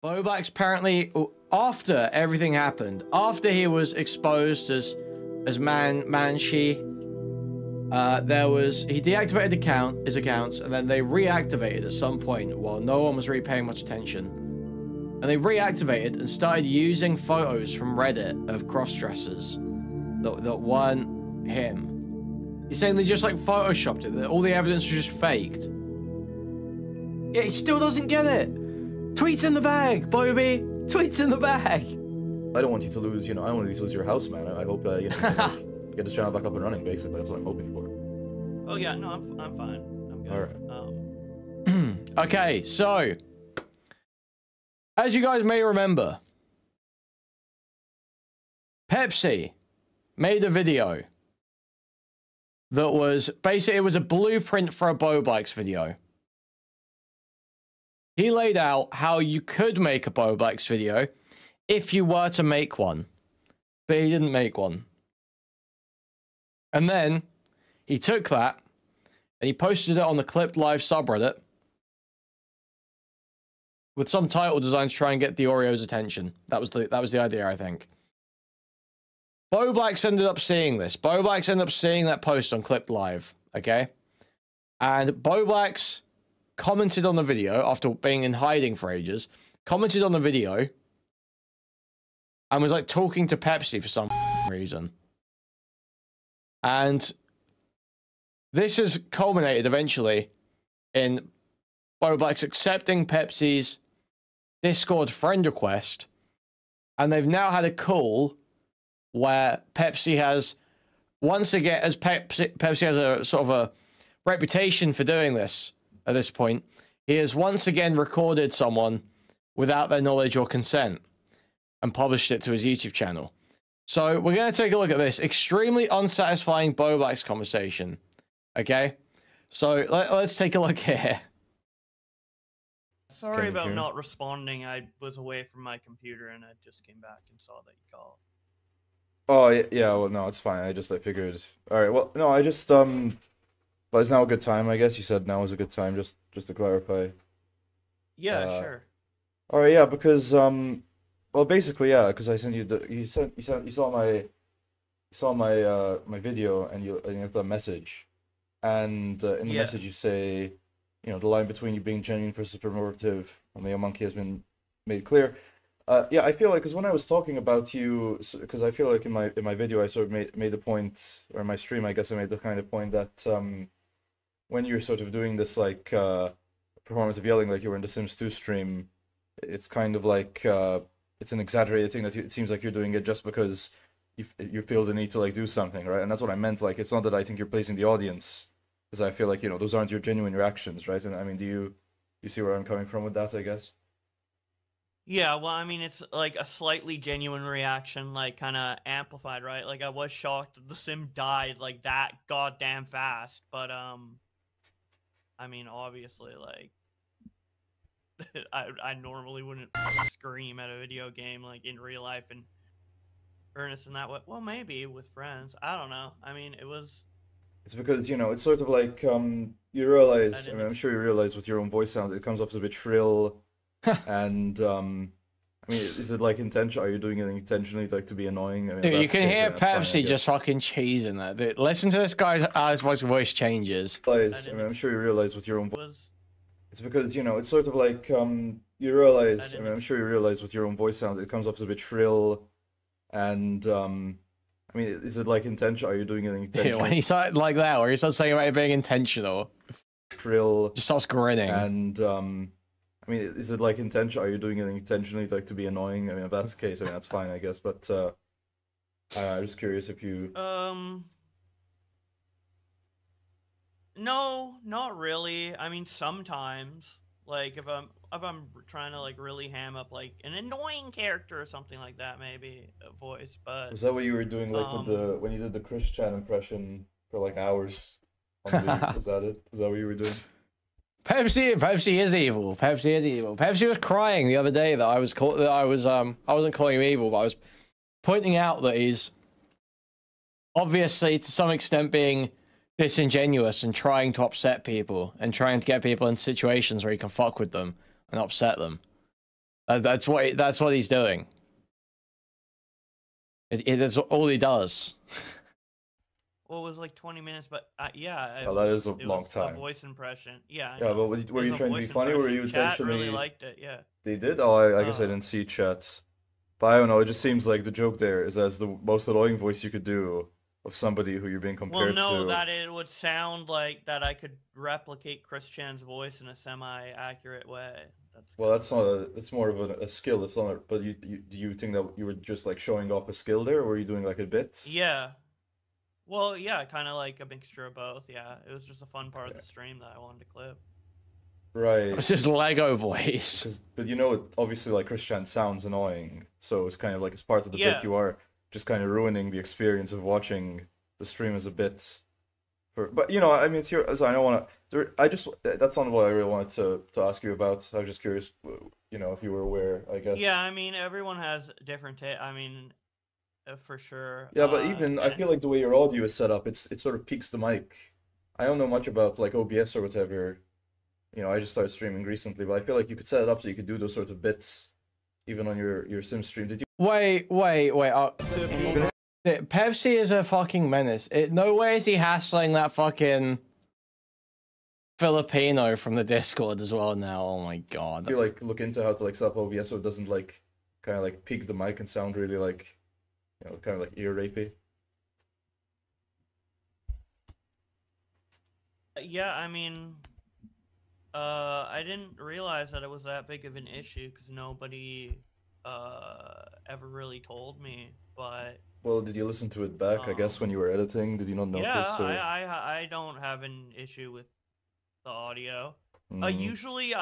Boblax apparently, after everything happened, after he was exposed as Manshi, he deactivated his accounts, and then they reactivated at some point while no one was really paying much attention. And they reactivated and started using photos from Reddit of cross-dressers that weren't him. He's saying they just like photoshopped it, that all the evidence was just faked. Yeah, he still doesn't get it. Tweets in the bag, Bobby. Tweets in the bag. I don't want you to lose, I don't want you to lose your house, man. I hope, get this channel back up and running, basically. That's what I'm hoping for. Oh, yeah, no, I'm fine. I'm good. All right. Okay, so, as you guys may remember, Pepsi made a video that was, basically, it was a blueprint for a Boblax video. He laid out how you could make a Boblax video if you were to make one, but he didn't make one. And then he took that and he posted it on the Clipped Live subreddit with some title designed to try and get the Oreos' attention. That was the idea, I think. Boblax ended up seeing this. Boblax ended up seeing that post on Clipped Live, okay? And Boblax commented on the video after being in hiding for ages, commented on the video and was like talking to Pepsi for some reason. And this has culminated eventually in Boblax accepting Pepsi's Discord friend request, and they've now had a call where Pepsi has once again, as Pepsi has a sort of a reputation for doing this at this point, he has once again recorded someone without their knowledge or consent and published it to his YouTube channel. So we're going to take a look at this extremely unsatisfying Boblax conversation. Okay? So let's take a look here. Sorry about not responding. I was away from my computer and I just came back and saw that you called. Oh, yeah, well, no, it's fine. I figured. All right, well, no, but it's now a good time, I guess. You said now is a good time, just to clarify. Yeah, sure. All right, yeah, because well, basically, yeah, because I sent you you saw my video and you left a message, and in the message you say, the line between you being genuine versus performative on the monkey has been made clear. Yeah, I feel like, because when I was talking about you, because I feel like in my video I sort of made the point, or in my stream I guess I made the kind of point that when you're sort of doing this like performance of yelling like you were in the Sims 2 stream, it's kind of like it's an exaggerated thing that it seems like you're doing it just because you feel the need to like do something, right? And that's what I meant. Like, it's not that I think you're pleasing the audience, because I feel like those aren't your genuine reactions, right? And I mean, do you see where I'm coming from with that, I guess? Yeah, well, I mean, it's like a slightly genuine reaction, like kind of amplified, right? Like, I was shocked that the sim died like that goddamn fast, but I mean, obviously, like, I normally wouldn't scream at a video game like in real life and earnest in that way. Well, maybe with friends. I don't know. I mean, it's because it's sort of like you realize. I mean, I'm sure you realize with your own voice sound, it comes off as a bit shrill, and I mean, is it like intentional? Are you doing it intentionally, like to be annoying? I mean, dude, you can hear Pepsi just fucking cheesing that. Dude, listen to this guy's voice changes. I mean, I'm sure you realize with your own voice. It's because it's sort of like you realize. I mean, I'm sure you realize with your own voice sound, it comes off as a bit shrill, and I mean, is it like intentional? Are you doing it intentionally? Dude, when he started like that, or he starts saying about it being intentional, shrill, just starts grinning, and I mean, is it like intentional? Are you doing it intentionally, like to be annoying? I mean, if that's the case, I mean, that's fine, I guess. But I'm just curious if you. No, not really. I mean, sometimes, like if I'm trying to like really ham up like an annoying character or something like that, maybe a voice. But was that what you were doing, like with when you did the Chris Chan impression for like hours? Was that it? Was that what you were doing? Pepsi is evil. Pepsi is evil. Pepsi was crying the other day that I wasn't calling him evil, but I was pointing out that he's obviously to some extent being disingenuous and trying to upset people and trying to get people in situations where he can fuck with them and upset them. That's what he's doing. That's all he does. Well, it was like 20 minutes, but yeah. Oh, that is a long time. A voice impression. Yeah. Yeah, but were you trying to be funny, or were you intentionally? Chat really liked it. Yeah. They did. Oh, I guess I didn't see chat. But I don't know. It just seems like the joke there is that's the most annoying voice you could do of somebody who you're being compared to. Well, no, that it would sound like that I could replicate Chris Chan's voice in a semi-accurate way. That's not a. It's more of a skill. It's not. But do you think that you were just like showing off a skill there, or were you doing like a bit? Yeah. Well, yeah, kind of like a mixture of both. Yeah, it was just a fun part of the stream that I wanted to clip. Right. It's his Lego voice. But you know, obviously, like Chris Chan sounds annoying, so it's kind of like as part of the bit you are just kind of ruining the experience of watching the stream as a bit. But you know, I mean, it's your. So I don't want to. That's not what I really wanted to ask you about. I was just curious, you know, if you were aware. I guess. Yeah, I mean, everyone has different. I mean, for sure. Yeah, but even I feel like the way your audio is set up, it sort of peaks the mic. I don't know much about like OBS or whatever. You know, I just started streaming recently, but I feel like you could set it up so you could do those sort of bits, even on your sim stream. Did you? Wait. Pepsi is a fucking menace. No way is he hassling that fucking Filipino from the Discord as well now. Oh my god. Do you like look into how to like set up OBS so it doesn't like kind of like peak the mic and sound really like, you know, kind of like ear rapey? Yeah, I mean, I didn't realize that it was that big of an issue because nobody ever really told me, but... Well, did you listen to it back, I guess, when you were editing? Did you not notice? Yeah, or... I don't have an issue with the audio. Mm. Usually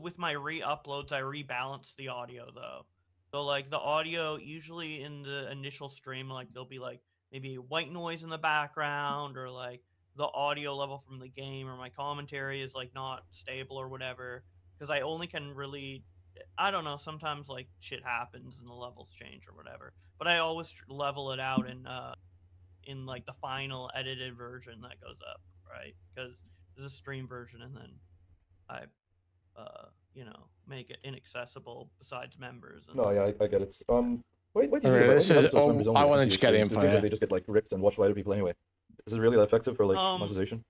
with my re-uploads, I rebalance the audio, though. So, like, the audio, usually in the initial stream, like, there'll be, like, maybe white noise in the background, or, like, the audio level from the game, or my commentary is, like, not stable or whatever. Because I only can really... I don't know, sometimes, like, shit happens and the levels change or whatever. But I always level it out in like, the final edited version that goes up, right? Because there's a stream version, and then I, you know, make it inaccessible besides members. And... No, yeah, I get it. Wait, do you I want to get the info. It seems like they just get, like, ripped and watched by other people anyway. Is it really effective for, like, monetization?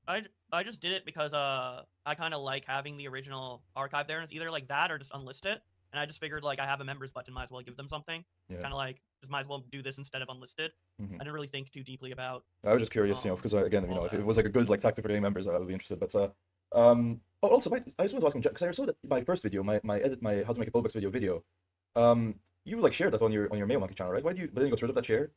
I just did it because I kind of like having the original archive there, and it's either like that or just unlist it. And I just figured, like, I have a members button, might as well give them something. Yeah. Kind of like, just might as well do this instead of unlisted. I didn't really think too deeply about... I was just curious, you know, because, again, you know, if it was, like, a good, like, tactic for getting members, I would be interested. But, also, I just wanted to ask, because I saw that my first video, my How to Make a Bullbox video, you, like, shared that on your MailMonkey channel, right? Why didn't you get rid of that share?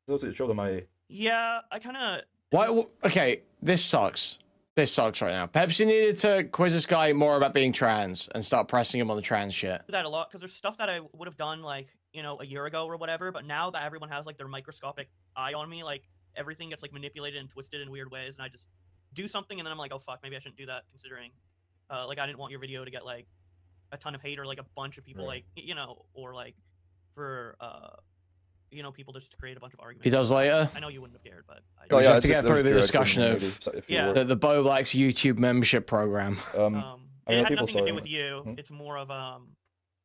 It showed on my... Yeah, I kind of... Why? Okay, this sucks. This sucks right now. Pepsi needed to quiz this guy more about being trans and start pressing him on the trans shit. That a lot, because there's stuff that I would have done, like, you know, a year ago or whatever, but now that everyone has, like, their microscopic eye on me, like, everything gets, like, manipulated and twisted in weird ways, and I just do something, and then I'm like, oh, fuck, maybe I shouldn't do that, considering, like, I didn't want your video to get, like, a ton of hate or, like, a bunch of people, like, you know, or, like, for, you know, people just to create a bunch of arguments. He does later. I know you wouldn't have cared, but... We have to get through the discussion of the Boblax YouTube membership program. It had nothing to do with you. It's more of,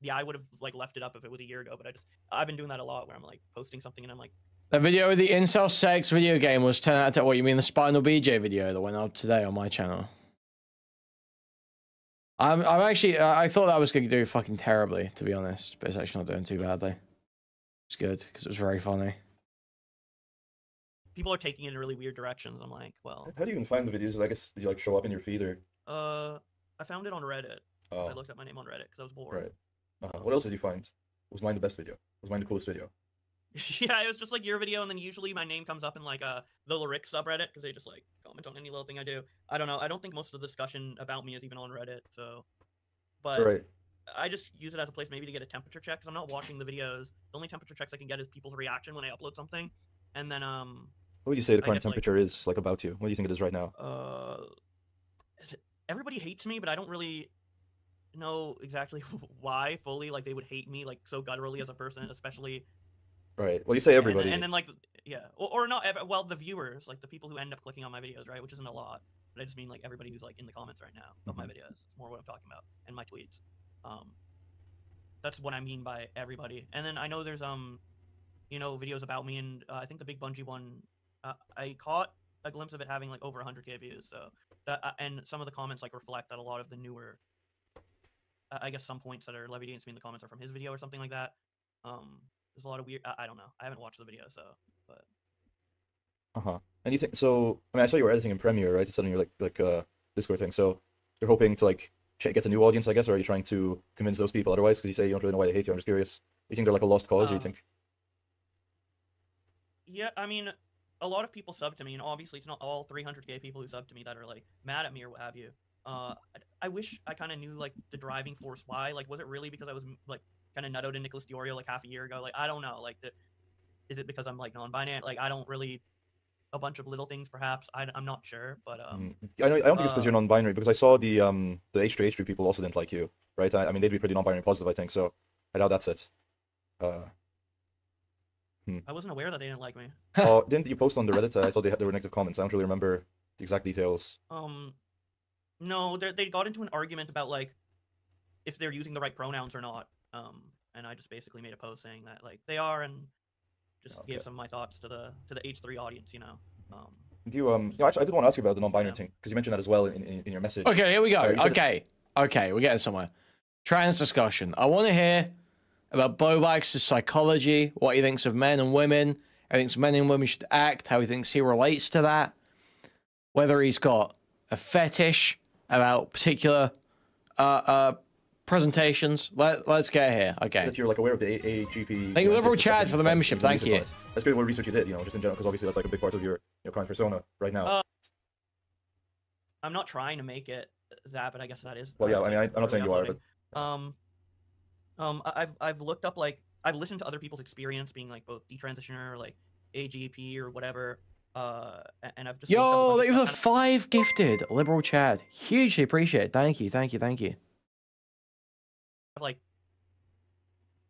yeah, I would have, like, left it up if it was a year ago, but I've been doing that a lot where I'm, like, posting something and I'm like... The video of the incel sex video game was 10 out of 10. What, you mean the Spinal BJ video that went up today on my channel? I'm actually... I thought that was going to do fucking terribly, to be honest, but it's actually not doing too badly. It's good, because it was very funny. People are taking it in really weird directions. I'm like, well... How do you even find the videos? I guess, did you, like, show up in your feed, or...? I found it on Reddit. Oh. I looked up my name on Reddit, because I was bored. Right. What else did you find? Was mine the best video? Was mine the coolest video? Yeah, it was just, like, your video, and then usually my name comes up in, like, the Lyrics subreddit, because they just, like, comment on any little thing I do. I don't know. I don't think most of the discussion about me is even on Reddit, so... But... Right. I just use it as a place maybe to get a temperature check, because I'm not watching the videos. The only temperature checks I can get is people's reaction when I upload something. And then, What would you say the current temperature is, like, about you? What do you think it is right now? Everybody hates me, but I don't really know exactly why fully. Like, they would hate me, like, so gutturally as a person, especially... Right. Well, you say everybody. And then, like, yeah. Or not, well, the viewers, like, the people who end up clicking on my videos, right? Which isn't a lot. But I just mean, like, everybody who's, like, in the comments right now of my videos. It's more what I'm talking about. And my tweets. that's what I mean by everybody. And then I know there's you know, videos about me, and I think the Big Bungie one, I caught a glimpse of it having like over 100K views. So that and some of the comments like reflect that a lot of the newer, I guess some points that are levied against me in the comments are from his video or something like that. There's a lot of weird. I don't know. I haven't watched the video, so but. And you think so? I mean, I saw you were editing in Premiere, right? It's something your Discord thing. So you're hoping to like get a new audience, I guess, or are you trying to convince those people otherwise? Because you say you don't really know why they hate you. I'm just curious. Do you think they're like a lost cause, or you think? Yeah, I mean, a lot of people sub to me, and obviously it's not all 300K people who sub to me that are like mad at me or what have you. I wish I kind of knew like the driving force why. Like, was it really because I was like kind of nutted in Nicholas Diorio like half a year ago? Like, I don't know. Like, is it because I'm like non-binary? Like, I don't really. A bunch of little things, perhaps. I'm not sure, but I don't think it's because you're non-binary. Because I saw the H3 people also didn't like you, right? I mean, they'd be pretty non-binary positive, I think. So I doubt that's it. I wasn't aware that they didn't like me. Oh, didn't you post on the Reddit? I thought there were negative comments. I don't really remember the exact details. No, they got into an argument about like if they're using the right pronouns or not. And I just basically made a post saying that like they are, and just gave some of my thoughts to the H3 audience, you know. Do you actually, I did want to ask you about the non-binary thing because you mentioned that as well in your message. Okay, here we go. Okay, we're getting somewhere. Trans discussion. I want to hear about Bobax's psychology, what he thinks of men and women, how he thinks men and women should act, how he thinks he relates to that, whether he's got a fetish about particular presentations. Let's get here. Okay. That you're like aware of the AGP. Thank you, Liberal Chad, for the membership. Thank you. That's good. What research you did, you know, just in general, because obviously that's like a big part of your current persona right now. I'm not trying to make it that, but I guess that is. Well, yeah. I mean, I'm not saying you are, but I've looked up like I've listened to other people's experience being like both detransitioner or like AGP or whatever. And I've just yo, thank you for the 5 gifted, Liberal Chad. Hugely appreciate it. Thank you.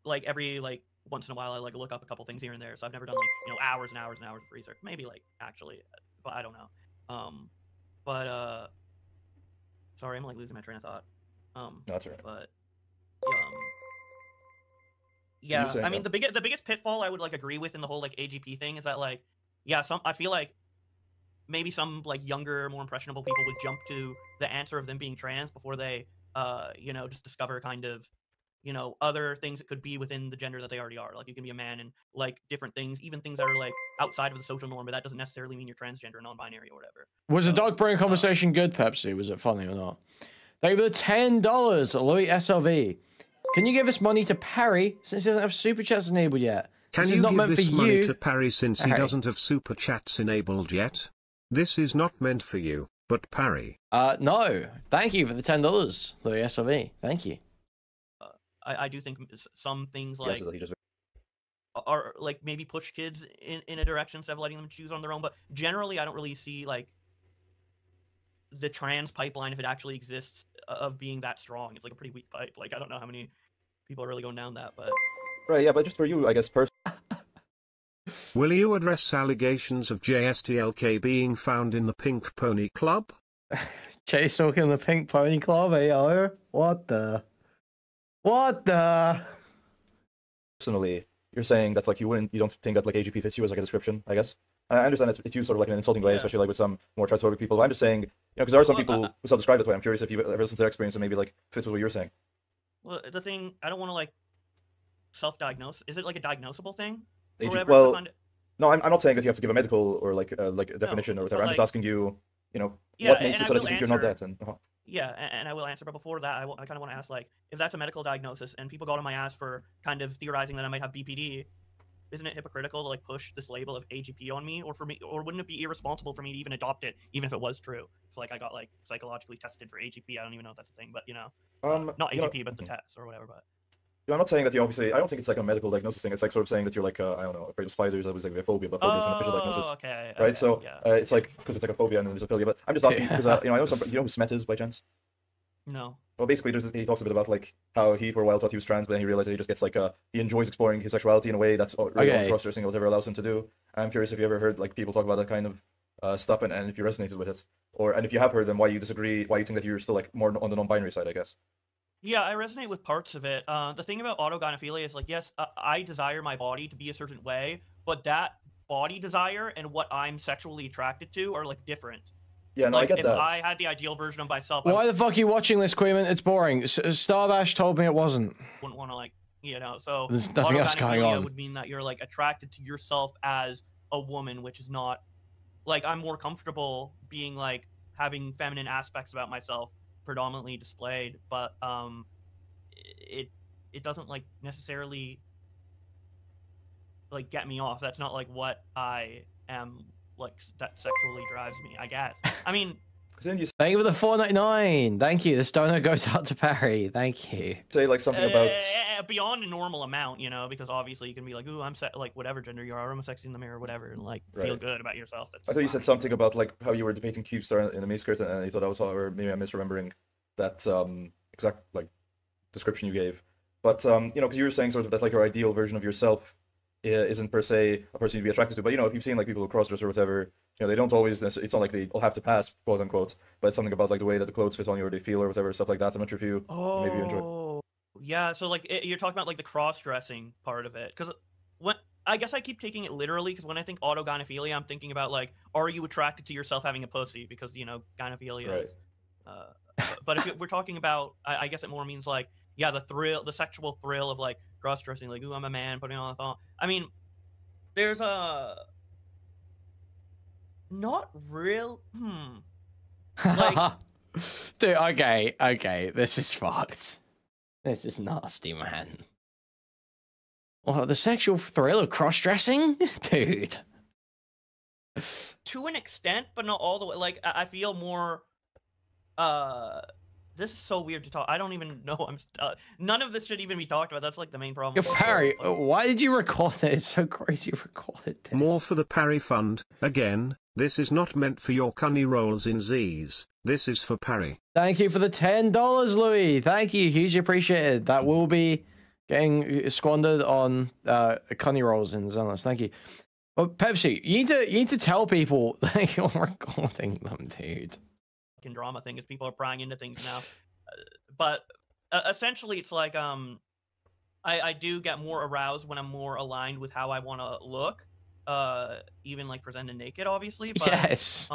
Like every like once in a while I like look up a couple things here and there, so I've never done like, you know, hours and hours and hours of research, maybe like actually, but I don't know. Sorry, I'm like losing my train of thought. No, that's right. But yeah, I mean the biggest pitfall I would like agree with in the whole like AGP thing is that like I feel like maybe some like younger, more impressionable people would jump to the answer of them being trans before they you know, just discover kind of, you know, other things that could be within the gender that they already are. Like you can be a man and like different things, even things that are like outside of the social norm, but that doesn't necessarily mean you're transgender or non-binary or whatever. Was the dog brain conversation good, Pepsi? Was it funny or not? Thank you for the $10, Louis SLV. Can you give us money to Parry since he doesn't have super chats enabled yet? Can you give this money to Parry since he doesn't have super chats enabled yet? This is not meant for you, but Parry. No. Thank you for the $10, Louis SLV. Thank you. I do think some things like are like maybe push kids in a direction instead of letting them choose on their own. But generally, I don't really see like the trans pipeline, if it actually exists, of being that strong. It's like a pretty weak pipe. Like I don't know how many people are really going down that, but right, yeah. But just for you, I guess personally. Will you address allegations of JSTLK being found in the Pink Pony Club? Chase talking in the Pink Pony Club, AO? What the? Personally, you're saying that like you don't think that like AGP fits you as like a description, I guess. And I understand it's used sort of like in an insulting way, especially like with some more transphobic people. But I'm just saying, you know, because there are some people who self-describe that way. I'm curious if you've ever listened to their experience and maybe like fits with what you're saying. Well, the thing, I don't want to like self-diagnose. Is it like a diagnosable thing? Well, no, I'm not saying that you have to give a medical or like a definition or whatever. I'm just asking you, you know, what makes it so that you think you're not that. And yeah, and I will answer. But before that, I kind of want to ask, like, if that's a medical diagnosis and people got on my ass for kind of theorizing that I might have BPD, isn't it hypocritical to like push this label of AGP on me, or wouldn't it be irresponsible for me to even adopt it, even if it was true? So like I got like psychologically tested for AGP. I don't even know if that's a thing, but you know, not AGP, but the test or whatever. But I'm not saying that you obviously. I don't think it's like a medical diagnosis thing. It's like sort of saying that you're like I don't know, afraid of spiders. That was like a phobia, but phobia is an official diagnosis. Okay. Right. So yeah. It's like because it's like a phobia and there's a philia. But I'm just asking because you know I know some. You know who Smet is by chance? No. Well, basically, he talks a bit about like how he for a while thought he was trans, but then he realized that he just gets like he enjoys exploring his sexuality in a way that's really cross-dressing or whatever allows him to do. And I'm curious if you ever heard like people talk about that kind of stuff and if you resonated with it, and if you have heard them, why you disagree, why you think that you're still like more on the non-binary side, I guess. Yeah, I resonate with parts of it. The thing about autogynephilia is like, yes, I desire my body to be a certain way, but that body desire and what I'm sexually attracted to are like different. Yeah, no, like, I get if that. I had the ideal version of myself, Why the fuck are you watching this, Queeman? It's boring. Stardash told me it wasn't. Wouldn't want to like, you know. So there's nothing else going on. would mean that you're like attracted to yourself as a woman, which is not like I'm more comfortable being like having feminine aspects about myself predominantly displayed, but it doesn't like necessarily like get me off. That's not like what I am like that sexually drives me, I guess. I mean, thank you for the $4.99. Thank you. The stoner goes out to Parry. Thank you. Say like something about beyond a normal amount, you know, because obviously you can be like, ooh, I'm like whatever gender you are, I'm sexy in the mirror, whatever, and like feel good about yourself. That's I thought you said something about like how you were debating Cubestar in the miniskirt, and you thought I was, or maybe I'm misremembering that exact like description you gave. But you know, because you were saying sort of that like your ideal version of yourself isn't per se a person you'd be attracted to. But you know, if you've seen like people who cross-dress or whatever, you know, they don't always. It's not like they all have to pass, quote unquote. But it's something about like the way that the clothes fit on you or they feel or whatever, stuff like that. I'm not sure if you maybe you enjoy. Yeah, so like you're talking about like the cross-dressing part of it, because when I guess I keep taking it literally, because when I think autogynephilia, I'm thinking about like, are you attracted to yourself having a pussy? Because you know, gynephilia is. But if we're talking about, I guess it more means like, yeah, the sexual thrill of like cross-dressing, like, ooh, I'm a man, putting on a thong. I mean, there's a not real. Like, dude, okay, this is fucked. This is nasty, man. Well, the sexual thrill of cross-dressing, dude. To an extent, but not all the way. Like, I feel more. This is so weird to talk. I don't even know. None of this should even be talked about. That's like the main problem. Parry, why did you record it? It's so crazy you recorded this. More for the Parry Fund. Again, this is not meant for your cunny rolls in Z's. This is for Parry. Thank you for the $10, Louis. Thank you. Hugely appreciated. That will be getting squandered on cunny rolls in Xenos. Thank you. But Pepsi, you need to tell people that you're recording them, dude. Drama thing is people are prying into things now, but essentially it's like I do get more aroused when I'm more aligned with how I want to look, even like presented naked, obviously. But, yes.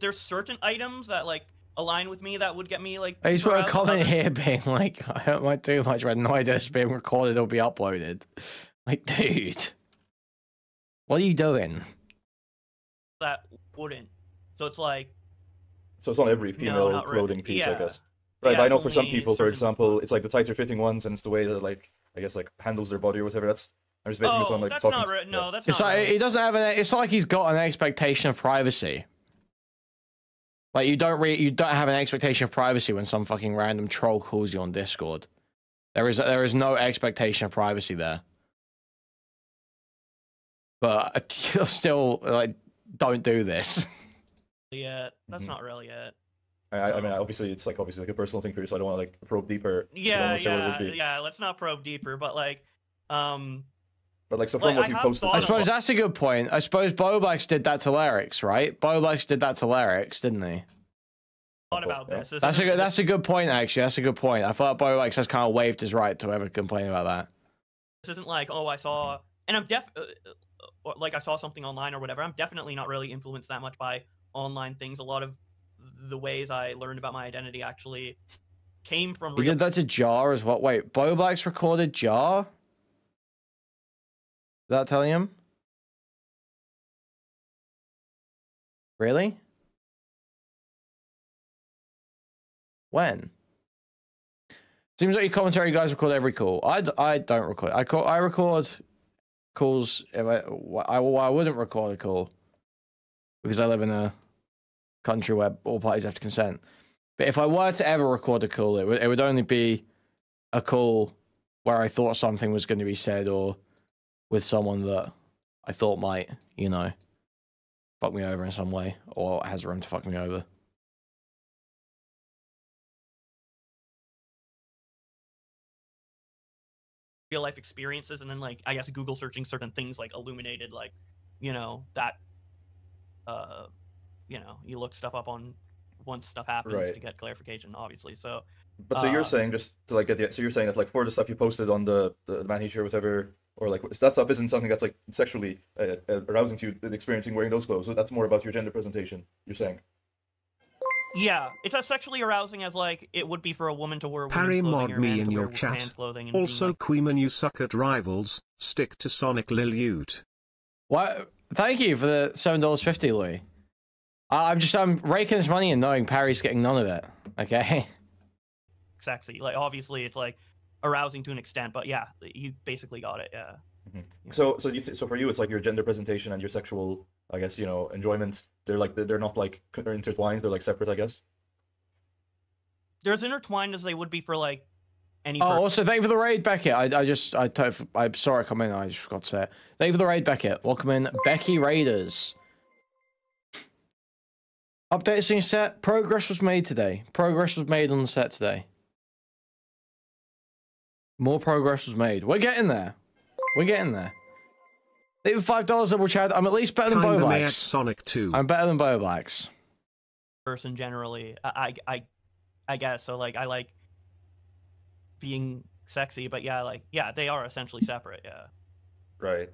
There's certain items that like align with me that would get me like. I just put a comment here being like, I don't like too much. I had no idea it's being recorded or be uploaded. Like, dude, what are you doing? That wouldn't. So it's like. So it's not every female clothing piece, I guess. Right, yeah, but I know for some people, for example, it's like the tighter fitting ones, and it's the way that like I guess like handles their body or whatever. I'm just basically someone like talking. No, that's it's not. Like he doesn't have an. It's not like he's got an expectation of privacy. Like you don't have an expectation of privacy when some fucking random troll calls you on Discord. There is no expectation of privacy there. But you're still like, don't do this. Yeah, that's not really it. I mean, obviously it's like a personal thing for you, so I don't want to like probe deeper. Yeah. Let's not probe deeper, but like, But like, so from what you posted, I suppose that's a good point. I suppose Boblax did that to Larix, right? Boblax did that to Larix, didn't he? Thought about this. That's a good point, actually. That's a good point. I thought Boblax has kind of waived his right to ever complain about that. This isn't like, oh, I saw, and I'm like I saw something online or whatever. I'm definitely not really influenced that much by online things. A lot of the ways I learned about my identity actually came from. You did that to Jar as well. Wait, Boblax recorded Jar? Is that telling him? Really? When? Seems like your commentary guys record every call. I don't record. I record calls. If I wouldn't record a call because I live in a country where all parties have to consent. But if I were to ever record a call, it would only be a call where I thought something was going to be said or with someone that I thought might, you know, fuck me over in some way or has room to fuck me over. Real life experiences, and then like I guess Google searching certain things like illuminated, like, you know, that you know, you look stuff up on once stuff happens to get clarification, obviously. So. But so you're saying, just to like get the, so you're saying that like for the stuff you posted on the Manheat or whatever, or like that stuff isn't something that's like sexually arousing to you, experiencing wearing those clothes. So that's more about your gender presentation. You're saying. Yeah, it's as sexually arousing as like it would be for a woman to wear Parry women's clothing mod or a man me in to your wear chat. man's clothing. And Also, like... Queeman, you suck at rivals. Stick to Sonic Liliute. What? Thank you for the $7.50, Louis. I'm raking his money and knowing Parry's getting none of it. Okay. Sexy, like obviously it's like arousing to an extent, but yeah, you basically got it. Yeah. Mm-hmm. Yeah. So for you, it's like your gender presentation and your sexual, I guess, you know, enjoyment. They're not like intertwined. They're like separate, I guess. They're as intertwined as they would be for like any. Oh, also thank you for the raid, Beckett. I'm sorry I come in. I just forgot to say it. Thank you for the raid, Beckett. Welcome in, Becky Raiders. Updates on your set. Progress was made today. Progress was made on the set today. More progress was made. We're getting there. We're getting there. Leave $5 double chat. I'm at least better than Boblax. Sonic 2. I'm better than Boblax. Person generally, I guess so. Like I like being sexy, but yeah, they are essentially separate. Yeah. Right.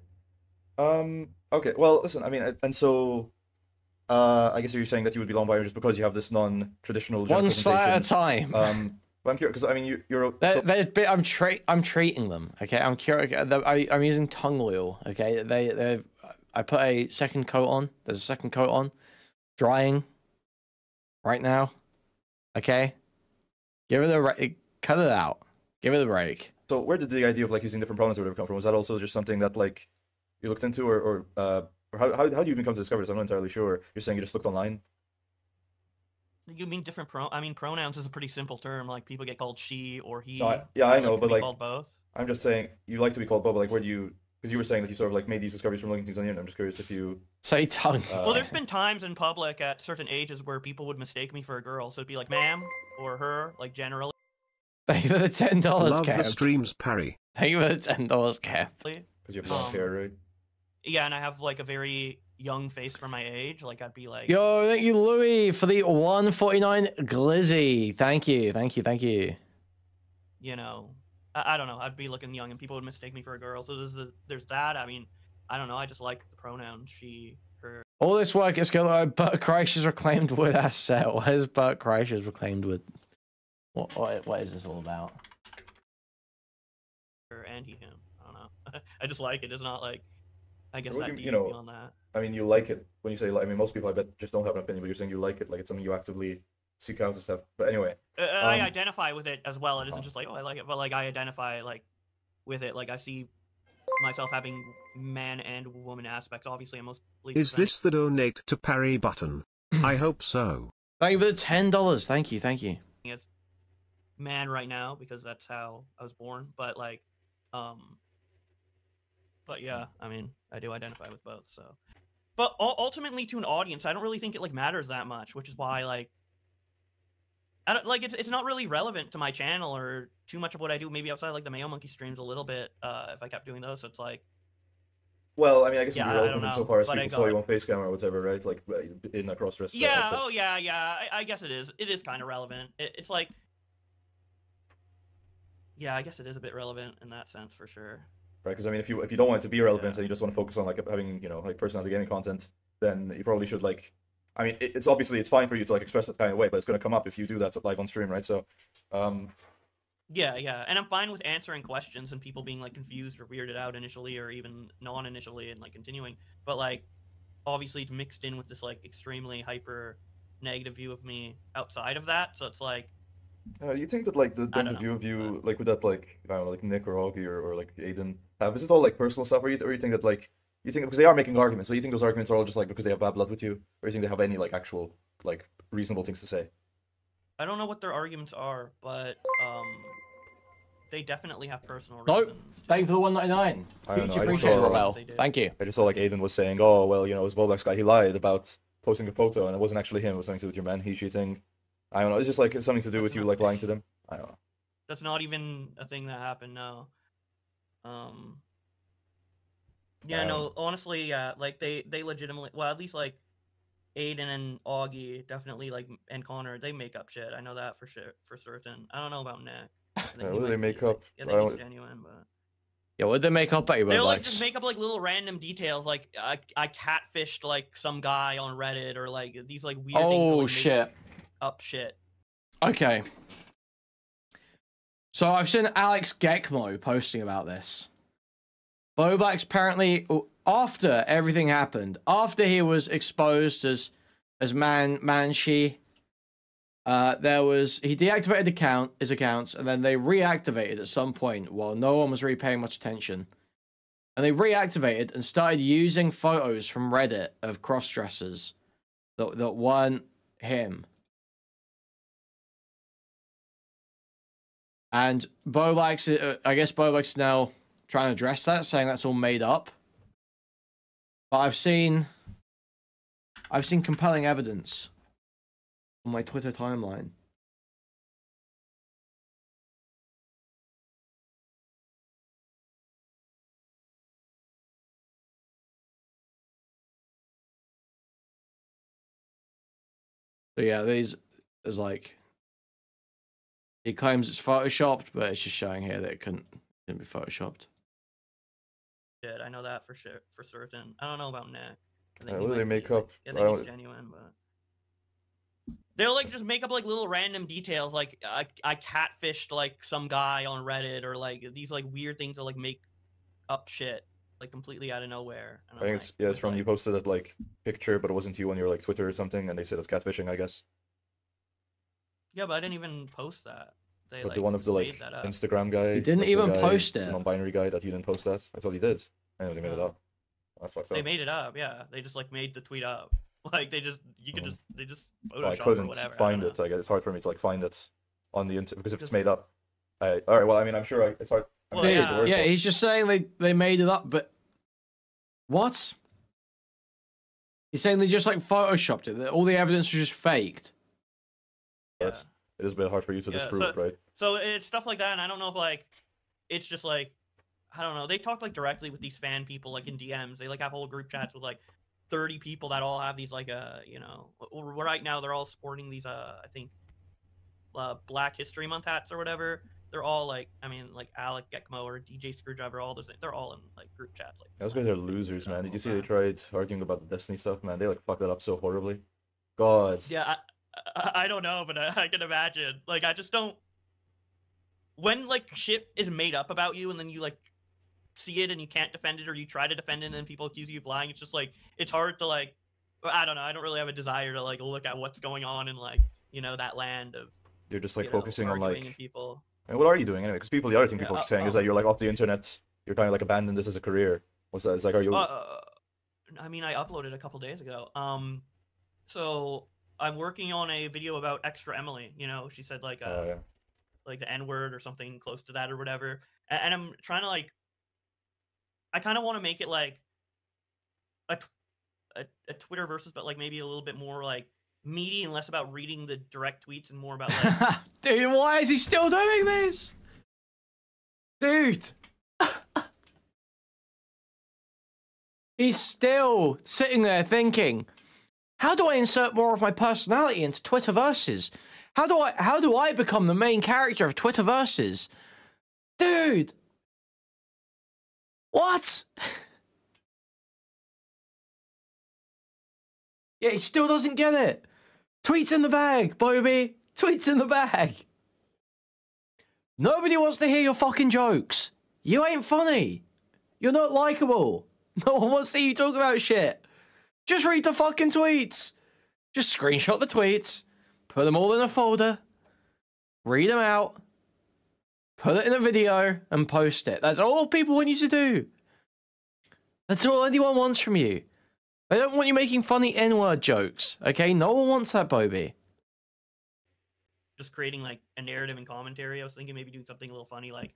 Okay. Well, listen. I mean, and so, I guess you're saying that you would be long bio just because you have this non-traditional. One slide at a time. But I'm curious because I mean you're. I'm treating them. Okay, I'm curious. I'm using tongue oil. Okay, I put a second coat on. There's a second coat on, drying. Right now. Okay, give it a cut it out. Give it a break. So where did the idea of like using different pronouns or whatever come from? Was that also just something that like you looked into, or how do you even come to discover this? I'm not entirely sure. You're saying you just looked online. You mean different pronouns is a pretty simple term. Like people get called she or he. Yeah, I know, but like called both. I'm just saying you like to be called both. But like, where do you? Because you were saying that you sort of like made these discoveries from looking things on the internet. I'm just curious if you say tongue. Well, there's been times in public at certain ages where people would mistake me for a girl, so it'd be like ma'am or her, like generally. Thank you for the $10. Love Cap. the streams, Parry. Thank you for the $10, Cap. Because you have long hair, right? Yeah, and I have like a very young face for my age. Like I'd be like. Yo, thank you, Louis, for the 149 glizzy. Thank you, thank you, thank you. You know, I don't know. I'd be looking young, and people would mistake me for a girl. So there's that. I mean, I don't know. I just like the pronouns she, her. All this work is good. Bert Kreischer's reclaimed wood asset. What is Bert Kreischer's reclaimed wood? What is this all about? Her and he, him. I don't know. I just like it. It's not like, I guess that deep you know, beyond that. I mean, you like it when you say. I mean, most people I bet just don't have an opinion, but you're saying you like it, like it's something you actively seek out and stuff. But anyway, I identify with it as well. It isn't just like, oh, I like it, but like I identify like with it. Like I see myself having man and woman aspects. Obviously, I'm mostly. Is this the donate to Parry button? I hope so. Thank you for the $10. Thank you, thank you. It's man right now because that's how I was born. But like, but yeah, I mean, I do identify with both. So, but ultimately, to an audience, I don't really think it like matters that much, which is why like. I don't, like it's not really relevant to my channel or too much of what I do. Maybe outside like the Mayo Monkey streams a little bit. If I kept doing those, so it's like. Well, I mean, I guess it'd yeah, be relevant insofar as people saw you on Facecam or whatever, right? Like in a cross-dress. Yeah. Oh yeah. Yeah. I guess it is. It is kind of relevant. It's like. Yeah, I guess it is a bit relevant in that sense for sure. Right, because I mean, if you don't want it to be relevant and you just want to focus on like having like personality gaming content, then you probably should like. I mean, it's obviously it's fine for you to like express it kind of way, but it's going to come up if you do that live on stream, right? So, yeah, and I'm fine with answering questions and people being like confused or weirded out initially or even non-initially and like continuing, but like obviously it's mixed in with this like extremely hyper negative view of me outside of that, so it's like. You think that like the view of you like with that like I don't know like Nick or Augie or like Aiden have is it all like personal stuff or you think that like. You think because they are making arguments, but you think those arguments are all just like because they have bad blood with you, or you think they have any like actual like reasonable things to say? I don't know what their arguments are, but they definitely have personal reasons. Thank you for the 199. I don't know. Appreciate it, Rebel. Thank you. I just saw like Aiden was saying, oh well, you know, this Boblax guy he lied about posting a photo and it wasn't actually him. It was something to do with your man he cheating. I don't know. It's just like something to do with you like lying to them. I don't know. That's not even a thing that happened. No. Yeah, no, honestly, yeah, like they legitimately, well, at least like Aiden and Augie definitely like, and Connor, they make up shit. I know that for sure, for certain. I don't know about Nick. What do they make up? I think he's genuine, but. Yeah, what did they make up at you? They'll like just make up like little random details, like I catfished like some guy on Reddit, or like these like weird things. Oh like, shit! Up shit. Okay. So I've seen Alex Gekmo posting about this. Boblax apparently, after everything happened, after he was exposed as Manshi, he deactivated his accounts, and then they reactivated at some point while no one was really paying much attention. And they reactivated and started using photos from Reddit of cross-dressers that weren't him. And Boblax, I guess Boblax is now trying to address that, saying that's all made up. But I've seen compelling evidence on my Twitter timeline. So yeah, there's like, he claims it's photoshopped, but it's just showing here that it couldn't be photoshopped. I know that for sure, for certain. I don't know about Nick. What do they make up? I think he's genuine, but. They'll like just make up like little random details, like I catfished like some guy on Reddit, or like these like weird things to like make up shit like completely out of nowhere. And I think it's, yeah, it's from, you posted that like picture, but it wasn't you on your like Twitter or something, and they said it's catfishing, I guess. Yeah, but I didn't even post that. They, but like, the one of the like Instagram guy. He didn't even post it. The non-binary guy that you didn't post that. I thought he did. I know they made it up. That's fucked up. They made it up, yeah. They just like made the tweet up. Like they just, they just Photoshop well, I couldn't or whatever. find it. I guess it's hard for me to like find it on the internet because if it's made up. All right. Well, I mean, I'm sure it's hard. Well, yeah, he's just saying they made it up, but what? He's saying they just like photoshopped it. That all the evidence was just faked. Yeah. It is a bit hard for you to disprove, right? So it's stuff like that, and I don't know if like it's just like, I don't know. They talk like directly with these fan people, like in DMs. They like have whole group chats with like 30 people that all have these like you know, right now they're all sporting these I think Black History Month hats or whatever. They're all like, I mean, like Alec Gekmo or DJ Screwdriver, all those things. They're all in like group chats. Like those guys are losers, man. Did you see they tried arguing about the Destiny stuff, man? They like fucked that up so horribly. God. Yeah, I don't know, but I can imagine. Like I just don't. When like shit is made up about you, and then you like see it and you can't defend it, or you try to defend it and then people accuse you of lying, it's just like, it's hard to like, I don't know, I don't really have a desire to like look at what's going on in like, you know, that land of, you're just like focusing on like people. And what are you doing anyway? Because the other thing people are saying is that you're like off the internet, you're kind of like abandoned this as a career. What's that? It's like, are you? I mean, I uploaded a couple days ago. So I'm working on a video about Extra Emily. You know, she said like like the N-word or something close to that or whatever. And I'm trying to like, I kind of want to make it like a Twitter versus, but like maybe a little bit more like meaty and less about reading the direct tweets and more about like... Dude, why is he still doing this? Dude. He's still sitting there thinking, how do I insert more of my personality into Twitterverses? How do I become the main character of Twitterverses? Dude. What? Yeah, he still doesn't get it. Tweets in the bag, Bobby. Tweets in the bag. Nobody wants to hear your fucking jokes. You ain't funny. You're not likable. No one wants to hear you talk about shit. Just read the fucking tweets. Just screenshot the tweets. Put them all in a folder. Read them out. Put it in a video and post it. That's all people want you to do. That's all anyone wants from you. They don't want you making funny N-word jokes, okay? No one wants that, Bobby. Just creating, like, a narrative and commentary. I was thinking maybe doing something a little funny, like,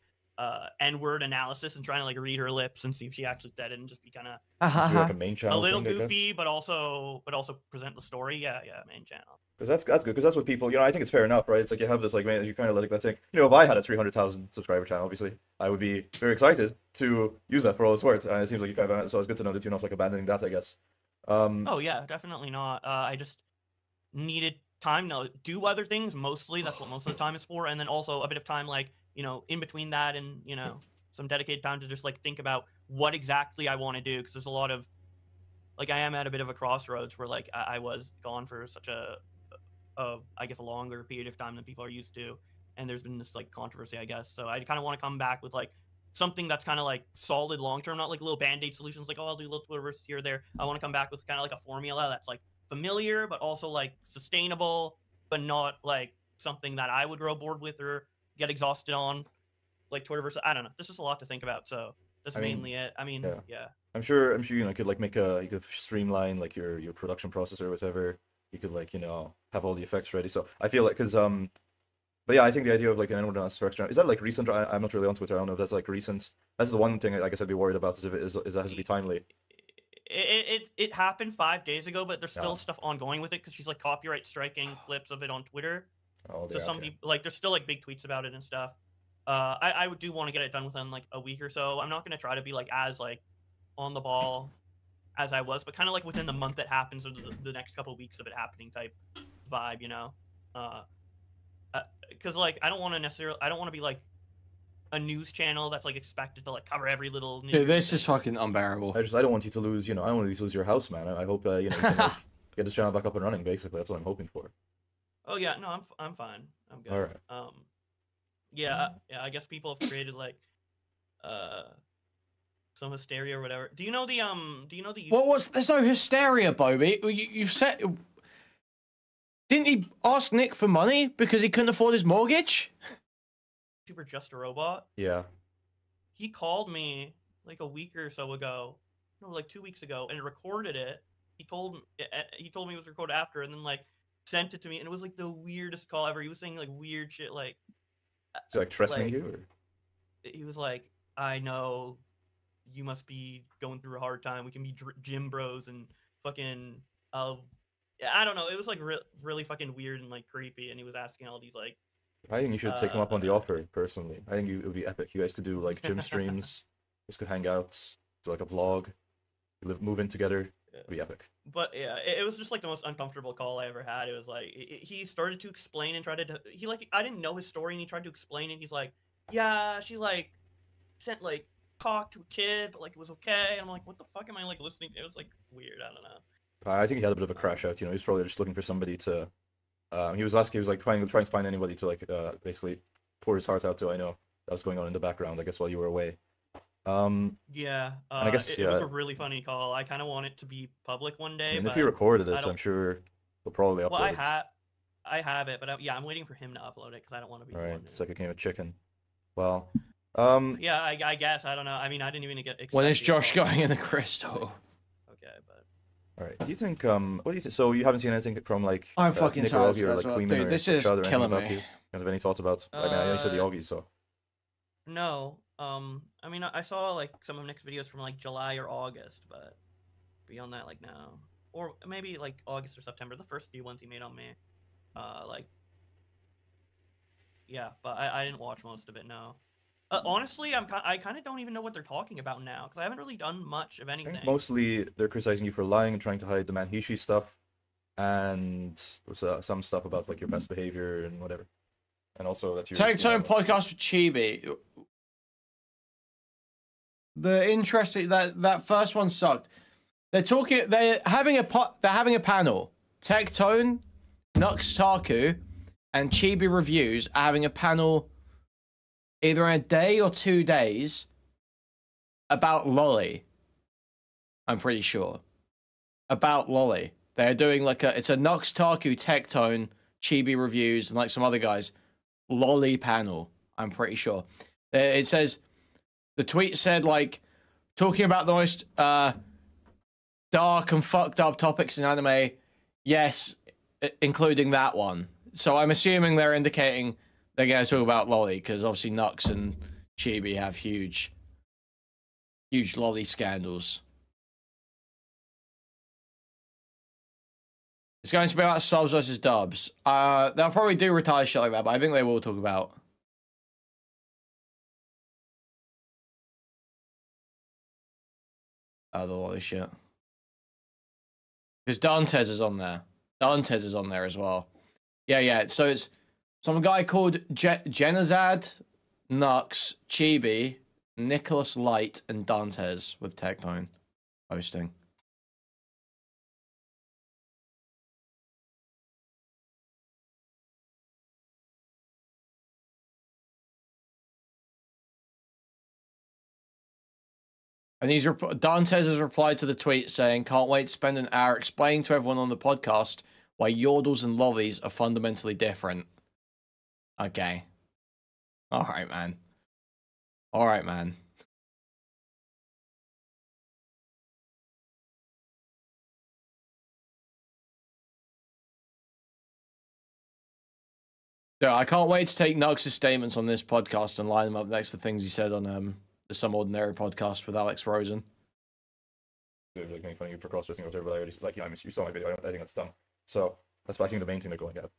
N-word analysis and trying to, like, read her lips and see if she actually said it and just be kind of... like a main channel a little goofy, but also present the story. Yeah, main channel. Because that's good, because that's what people, you know, I think it's fair enough, right? It's like you have this, like, man, you kind of like, let's say, you know, if I had a 300,000 subscriber channel, obviously, I would be very excited to use that for all it's worth. And it seems like you kind of, so it's good to know that you're not, like, abandoning that, I guess. Oh yeah, definitely not. I just needed time to do other things. Mostly, that's what most of the time is for, and then also a bit of time, like in between that, and some dedicated time to just like think about what exactly I want to do, because there's a lot of like I am at a bit of a crossroads where like I was gone for such I guess a longer period of time than people are used to, and there's been this like controversy, I guess. So I kind of want to come back with like something that's kind of like solid long term, not like little band-aid solutions like, oh, I'll do little Twitterverse here or there. I want to come back with kind of like a formula that's like familiar but also like sustainable, but not like something that I would grow bored with or get exhausted on, like Twitterverse. I don't know. There's just a lot to think about. So that's mainly it. I mean, yeah. I'm sure could like you could streamline like your production process or whatever. You could like have all the effects ready. So I feel like but yeah, I think the idea of like an unorganized structure, is that like recent? I'm not really on Twitter. I don't know if that's like recent. That's the one thing I guess I'd be worried about, is if it has to be timely. It happened 5 days ago, but there's still stuff ongoing with it because she's like copyright striking clips of it on Twitter. Oh, so some people like there's still like big tweets about it and stuff. I do want to get it done within like a week or so. I'm not gonna try to be like as like on the ball as I was, but kind of like within the month it happens or the next couple of weeks of it happening type vibe, because like I don't want to be like a news channel that's like expected to like cover every little news. Dude, this is fucking unbearable. I don't want you to lose, I don't want you to lose your house, man. I hope you can like, get this channel back up and running. Basically, that's what I'm hoping for. Oh yeah, no, I'm fine. I'm good. All right. Yeah, I guess people have created like some hysteria or whatever. Do you know the there's no hysteria, Bobby. You've said. Didn't he ask Nick for money because he couldn't afford his mortgage? YouTuber Just a Robot. Yeah. He called me like a week or so ago, no, like 2 weeks ago, and recorded it. He told me it was recorded after, and then like sent it to me, and it was like the weirdest call ever. He was saying like weird shit, like. So like threatening you? Or? He was like, "I know you must be going through a hard time. We can be gym bros and fucking I don't know. It was like really fucking weird and like creepy, and he was asking all these like. I think you should take him up on the offer, personally. I think it would be epic. You guys could do like gym streams. You guys could hang out, do like a vlog, move in together. It'd be epic. But yeah, it was just like the most uncomfortable call I ever had. It was like he started to explain and tried to I didn't know his story, and he tried to explain it. He's like, yeah, she like sent like cock to a kid, but like it was okay. I'm like, what the fuck am I like listening to? It was like weird. I don't know. I think he had a bit of a crash out. He's probably just looking for somebody to. He was like trying to find anybody to like basically pour his heart out to. I know that was going on in the background, I guess, while you were away. Yeah. I guess it was a really funny call. I kind of want it to be public one day. And if you recorded it, I'm sure we'll probably upload it. Well, I have it, but I'm waiting for him to upload it because I don't want to be. All right, it's like a game of chicken. Well. Yeah, I guess I don't know. I mean, I didn't even get. When is Josh going in the crystal? Okay, but. All right. Do you think? What do you think? So you haven't seen anything from like I'm fucking Nick tired, or like Queen dude, this is killing me. You have any thoughts about? I mean, I know you said the Augie, so. No. I mean, I saw like some of Nick's videos from like July or August, but beyond that, like no, or maybe like August or September. The first few ones he made on me, like. Yeah, but I didn't watch most of it. No. Honestly, I kind of don't even know what they're talking about now because I haven't really done much of anything. Mostly, they're criticizing you for lying and trying to hide the Manhishi stuff, and some stuff about like your best behavior and whatever, and also that you. Tone podcast with Chibi. The interesting that first one sucked. They're having a panel. Tectone, Nuxtaku, and Chibi Reviews are having a panel. Either in a day or 2 days about Lolly. I'm pretty sure. About Lolly. They're doing like it's a Nuxtaku, Tectone, Chibi Reviews, and like some other guys. Lolly panel. I'm pretty sure. It says, the tweet said like, talking about the most dark and fucked up topics in anime. Yes, including that one. So I'm assuming they're indicating they're going to talk about Lolly, because obviously Nux and Chibi have huge Lolly scandals. It's going to be like subs versus dubs. They'll probably do retire shit like that, but I think they will talk about the Lolly shit. Because Dantes is on there. Dantes is on there as well. Yeah. So it's some guy called Genazad, Nux, Chibi, Nicholas Light, and Dantes with Tectone hosting. And Dantes has replied to the tweet saying, "Can't wait to spend an hour explaining to everyone on the podcast why yordles and lollies are fundamentally different." Okay. All right, man. All right, man. Yeah, I can't wait to take Nux's statements on this podcast and line them up next to things he said on the Some Ordinary podcast with Alex Rosen. Like making fun of you for cross-dressing or whatever, but I already, like, yeah, I mean, you saw my video, I think that's dumb. So that's, I think, the main thing they're going at.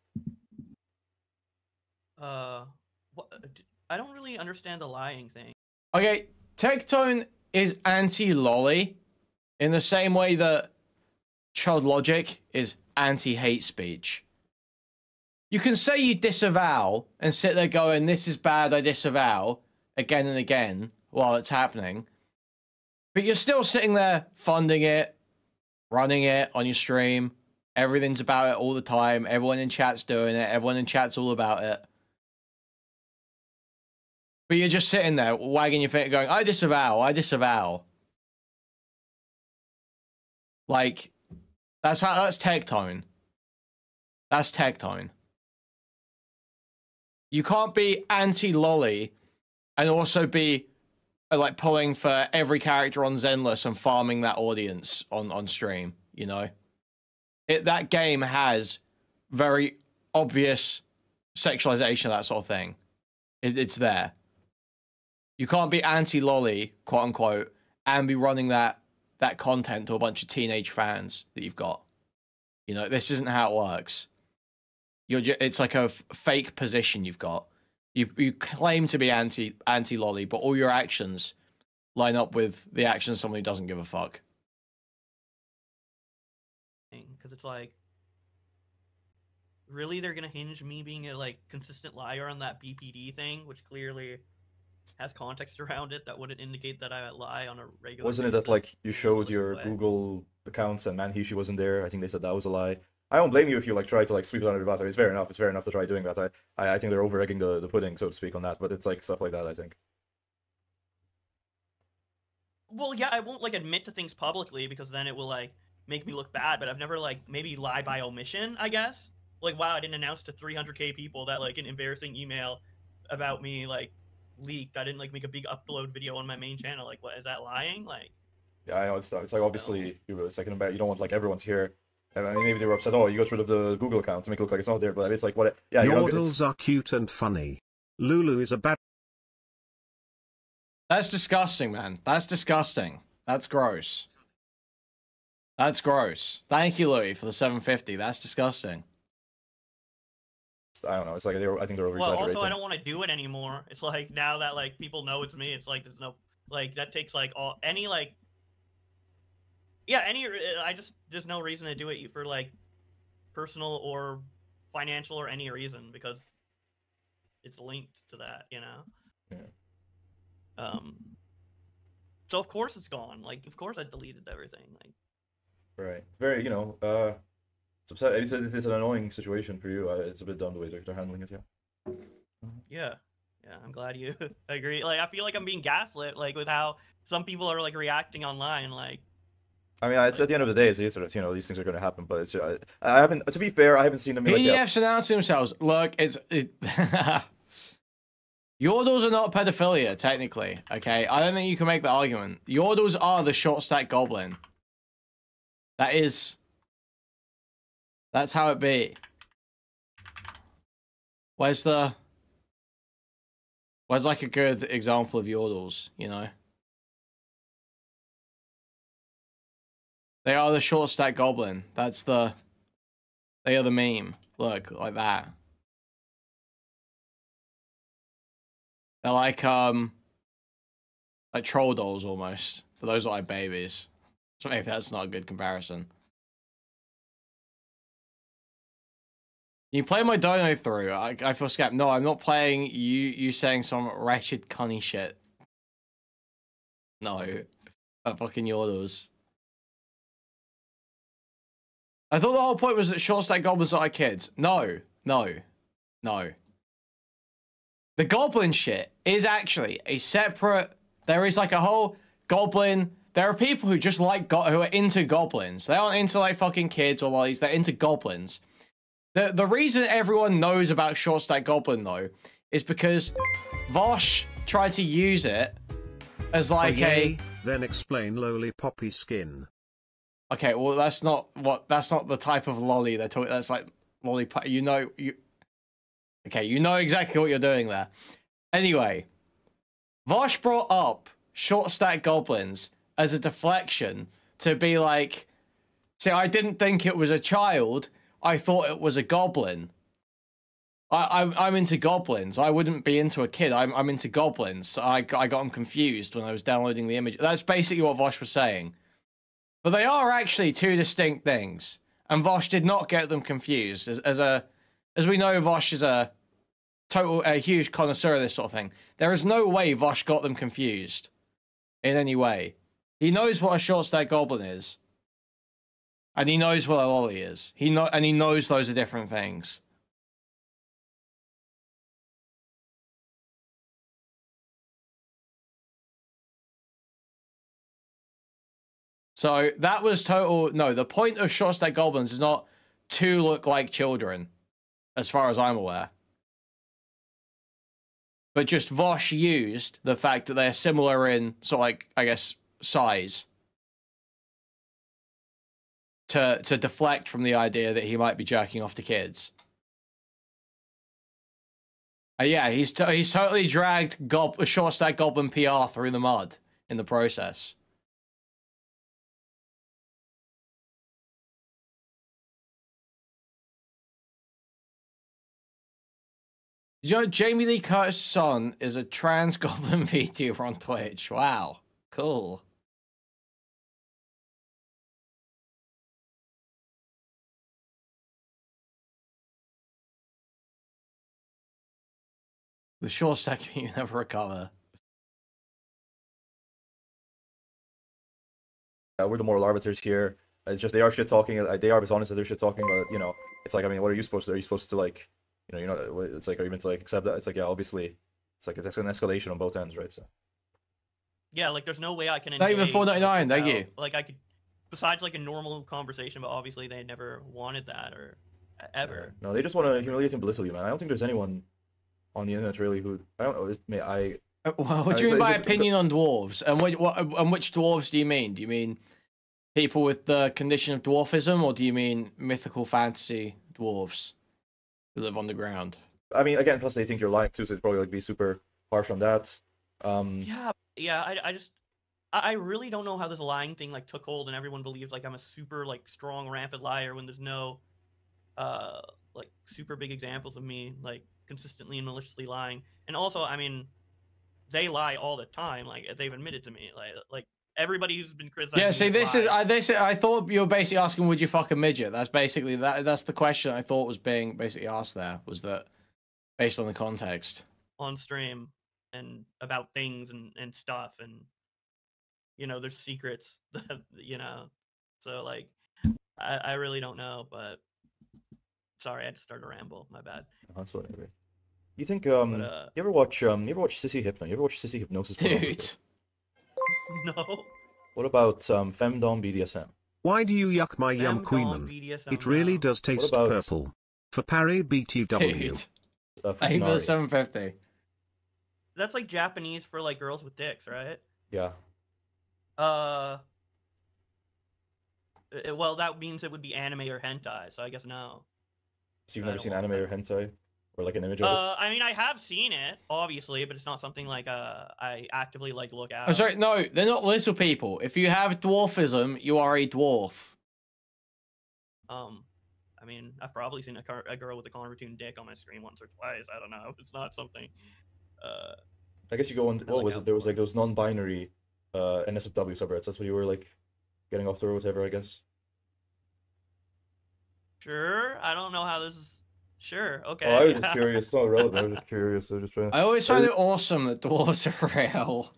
What, I don't really understand the lying thing. Okay, Tectone is anti-lolly in the same way that Child Logic is anti-hate speech. You can say you disavow and sit there going, "This is bad, I disavow," again and again while it's happening. But you're still sitting there funding it, running it on your stream. Everything's about it all the time. Everyone in chat's doing it. Everyone in chat's all about it. But you're just sitting there wagging your finger going, "I disavow, I disavow." Like, that's Tectone. That's Tectone. You can't be anti-lolly and also be like pulling for every character on Zenless and farming that audience on stream, you know? That game has very obvious sexualization of that sort of thing. It's there. You can't be anti-lolly, quote unquote, and be running that content to a bunch of teenage fans that you've got. You know, this isn't how it works. It's like a fake position you've got. You claim to be anti-lolly, but all your actions line up with the actions of someone who doesn't give a fuck. Because it's like, really, they're gonna hinge me being a like consistent liar on that BPD thing, which clearly has context around it that wouldn't indicate that I lie on a regular. Wasn't it that like you showed your Google accounts and Manhishi wasn't there? I think they said that was a lie. I don't blame you if you like try to like sweep it under the bus. I mean, it's fair enough. It's fair enough to try doing that. I think they're over egging the pudding, so to speak, on that. But it's like stuff like that, I think. Well, yeah, I won't like admit to things publicly because then it will like make me look bad. But I've never like maybe lie by omission, I guess. Like, wow, I didn't announce to 300K people that like an embarrassing email about me like leaked. I didn't like make a big upload video on my main channel. Like, what is that lying? Like, yeah, I know it's like obviously it's like you don't want like everyone to hear. I mean, maybe they were upset. Oh, you got rid of the Google account to make it look like it's not there. But it's like what? Yeah, yordles are cute and funny. Lulu is a bad. That's disgusting, man. That's disgusting. That's gross. That's gross. Thank you, Louis, for the 750. That's disgusting. I don't know. It's like I think they're over. Well, also I don't want to do it anymore. It's like now that like people know it's me. It's like there's no like that takes like any like. Yeah, there's no reason to do it for like personal or financial or any reason because it's linked to that, you know. Yeah. So of course it's gone. Like of course I deleted everything. Like. Right. Very, it's upset. It's an annoying situation for you. It's a bit dumb the way they're handling it. Yeah. Yeah. Yeah. I'm glad you agree. Like I feel like I'm being gaslit. Like with how some people are like reacting online. Like. I mean, it's at the end of the day, it's these things are going to happen. But it's I haven't. To be fair, I haven't seen them. PDFs announcing themselves. Look, Yordles are not pedophilia, technically. Okay, I don't think you can make that argument. Yordles are the short stack goblin. That's how it be. Where's like a good example of Yordles, you know? They are the short stack goblin. They are the meme. Look, like that. They're like troll dolls almost. For those that like babies. So maybe that's not a good comparison. You play my dono through. I feel scammed. No, I'm not playing you saying some wretched cunny shit. No. That fucking yours. I thought the whole point was that short stack goblins are like kids. No. No. No. The goblin shit is actually a separate... There is like a whole goblin... There are people who just like... who are into goblins. They aren't into like fucking kids or lollies. They're into goblins. The reason everyone knows about short stack goblin though is because Vosh tried to use it as like then explain lolly poppy skin. Okay, well that's not the type of lolly they're talking. That's like lolly. Okay, you know exactly what you're doing there. Anyway, Vosh brought up short stack goblins as a deflection to be like, see, I didn't think it was a child. I thought it was a goblin. I'm into goblins. I wouldn't be into a kid. I'm into goblins. So I got them confused when I was downloading the image. That's basically what Vosh was saying. But they are actually two distinct things. And Vosh did not get them confused. As we know, Vosh is a huge connoisseur of this sort of thing. There is no way Vosh got them confused in any way. He knows what a short stack goblin is. And he knows what a lolly is. He knows those are different things. So that was total... No, the point of short stack goblins is not to look like children, as far as I'm aware. But just Vosh used the fact that they're similar in, sort of like, I guess, size. To deflect from the idea that he might be jerking off to kids. Yeah, he's totally dragged short stack goblin PR through the mud in the process. Did you know Jamie Lee Curtis' son is a trans goblin VTuber on Twitch? Wow, cool. The short stack you never recover. We're the moral arbiters here. It's just they are shit talking. They are as honest as they're shit talking, but you know, it's like, I mean, what are you supposed to? Are you supposed to like, you know, it's like, are you meant to like accept that? It's like, yeah, obviously, it's like it's an escalation on both ends, right? So. Yeah, like there's no way I can. Not even $4.99. Thank you. Like I could, besides like a normal conversation, but obviously they never wanted that or ever. No, they just want to humiliate and belittle you, man. I don't think there's anyone on the internet really who I don't know. What do you mean by opinion on dwarves? And which dwarves do you mean? Do you mean people with the condition of dwarfism, or do you mean mythical fantasy dwarves who live on the ground? I mean, again, plus they think you're lying too, so it'd probably like be super harsh on that. Yeah. I really don't know how this lying thing like took hold, and everyone believes like I'm a super like strong rampant liar when there's no like super big examples of me like consistently and maliciously lying. And also, I mean, they lie all the time. Like they've admitted to me, like everybody who's been criticized. Yeah, see, I thought you were basically asking, would you fuck a midget? That's basically that's the question I thought was being basically asked there, was that based on the context on stream and about things and stuff, and you know, there's secrets that, you know, so like I really don't know, but sorry, I had to start a ramble. My bad. That's whatever. You think you ever watch Sissy Hypno? You ever watch Sissy Hypnosis? Dude. No. What about Femdom BDSM? Why do you yuck my yum queenman? It really does taste purple. For Parry BTW. Dude. I think it was 750. That's like Japanese for like girls with dicks, right? Yeah. Well, that means it would be anime or hentai, so I guess no. So you've never seen anime or hentai? Or like an image of it? I mean, I have seen it, obviously, but it's not something like I actively like look at. I'm sorry, no, they're not little people. If you have dwarfism, you are a dwarf. I mean, I've probably seen a girl with a cartoon dick on my screen once or twice. I don't know. It's not something. I guess you go on. What was it? There was like those non-binary NSFW subreddits. That's what you were like getting off the or whatever, I guess. Sure. I don't know how this is Sure. Okay. Oh, I was just curious. It's not relevant. I was just curious. I was just trying. I always find it awesome that dwarves are real.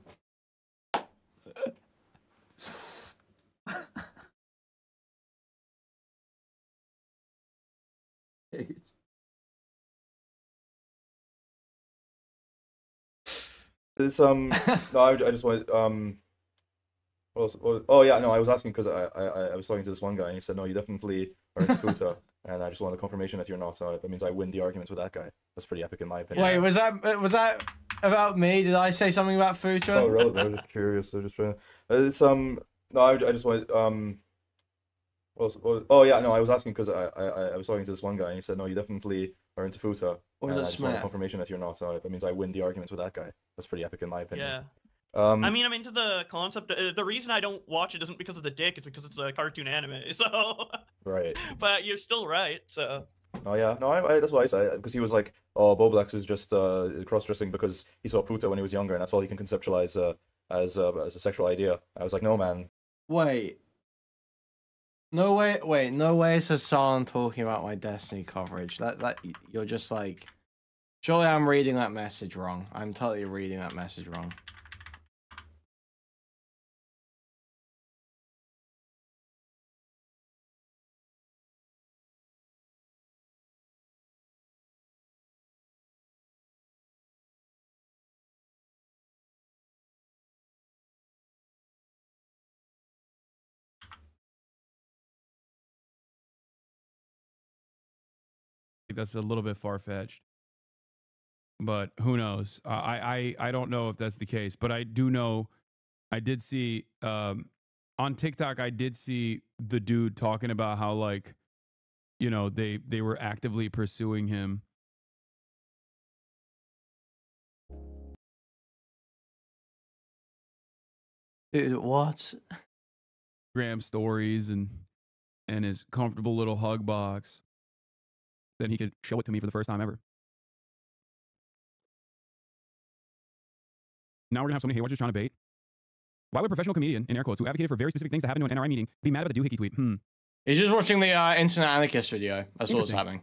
It's no, I just want oh yeah, no, I was asking because I was talking to this one guy and he said no, you definitely are into Futa, and I just wanted confirmation that you're not. So that means I win the arguments with that guy. That's pretty epic in my opinion. Wait, was that about me? Did I say something about Futa? Oh, relevant. I was just curious. I was just trying. It's no, I just want oh yeah, no, I was asking because I was talking to this one guy and he said no, you definitely are into Futa, and I just wanted confirmation that you're not. So that means I win the arguments with that guy. That's pretty epic in my opinion. Yeah. I mean, I'm into the concept. The reason I don't watch it isn't because of the dick. It's because it's a cartoon anime. So. Right. But you're still right. So. Oh yeah, no, I that's what I said because he was like, oh, Boblax is just cross-dressing because he saw Puta when he was younger, and that's all he can conceptualize as a sexual idea. I was like, no, man. Wait. No way. Wait. No way is Hassan talking about my Destiny coverage. That you're just like. Surely I'm reading that message wrong. I'm totally reading that message wrong. That's a little bit far-fetched, but who knows? I don't know if that's the case, but I do know. I did see on TikTok. I did see the dude talking about how, like, you know, they were actively pursuing him. Dude, what? Graham stories and his comfortable little hug box. Then he could show it to me for the first time ever. Now we're gonna have so many hate watchers trying to bait. Why would a professional comedian, in air quotes, who advocated for very specific things that happened to an NRI meeting, be mad about a doohickey tweet? He's just watching the Internet Anarchist video. That's what's happening.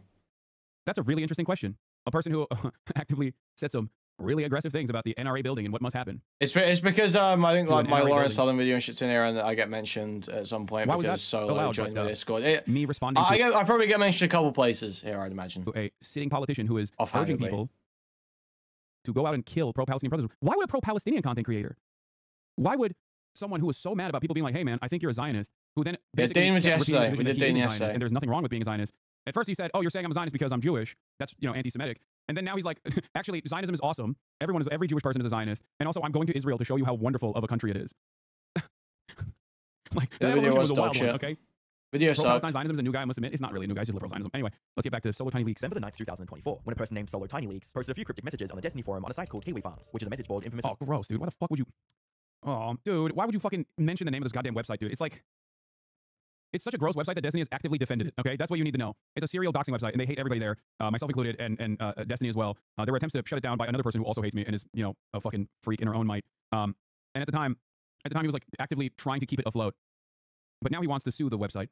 That's a really interesting question. A person who actively said some really aggressive things about the NRA building and what must happen. It's because I think like my Lawrence Southern video and shit's in here, and I get mentioned at some point because Solo joined the Discord. Me responding. I probably get mentioned a couple places here, I'd imagine. A sitting politician who is urging people to go out and kill pro-Palestinian protesters. Why would a pro-Palestinian content creator? Why would someone who was so mad about people being like, "Hey man, I think you're a Zionist," who then basically Dean was yesterday. We did Dean yesterday, and there's nothing wrong with being a Zionist. At first he said, "Oh, you're saying I'm a Zionist because I'm Jewish. That's, you know, anti-Semitic." And then now he's like, "Actually, Zionism is awesome. Every Jewish person is a Zionist. And also, I'm going to Israel to show you how wonderful of a country it is." Like, that evolution was a wild one, okay? Video sucked. Zionism is a new guy, I must admit. It's not really a new guy, it's just liberal Zionism. Anyway, let's get back to Solar Tiny Leaks. December the 9th, 2024, when a person named Solar Tiny Leaks posted a few cryptic messages on the Destiny forum on a site called Kiwi Farms, which is a message board infamous. Oh, gross, dude. Why the fuck would you... Oh, dude, why would you fucking mention the name of this goddamn website, dude? It's like... It's such a gross website that Destiny has actively defended it, okay? That's what you need to know. It's a serial doxing website, and they hate everybody there, myself included, and Destiny as well. There were attempts to shut it down by another person who also hates me and is, you know, a fucking freak in her own might. And at the time he was like actively trying to keep it afloat. But now he wants to sue the website.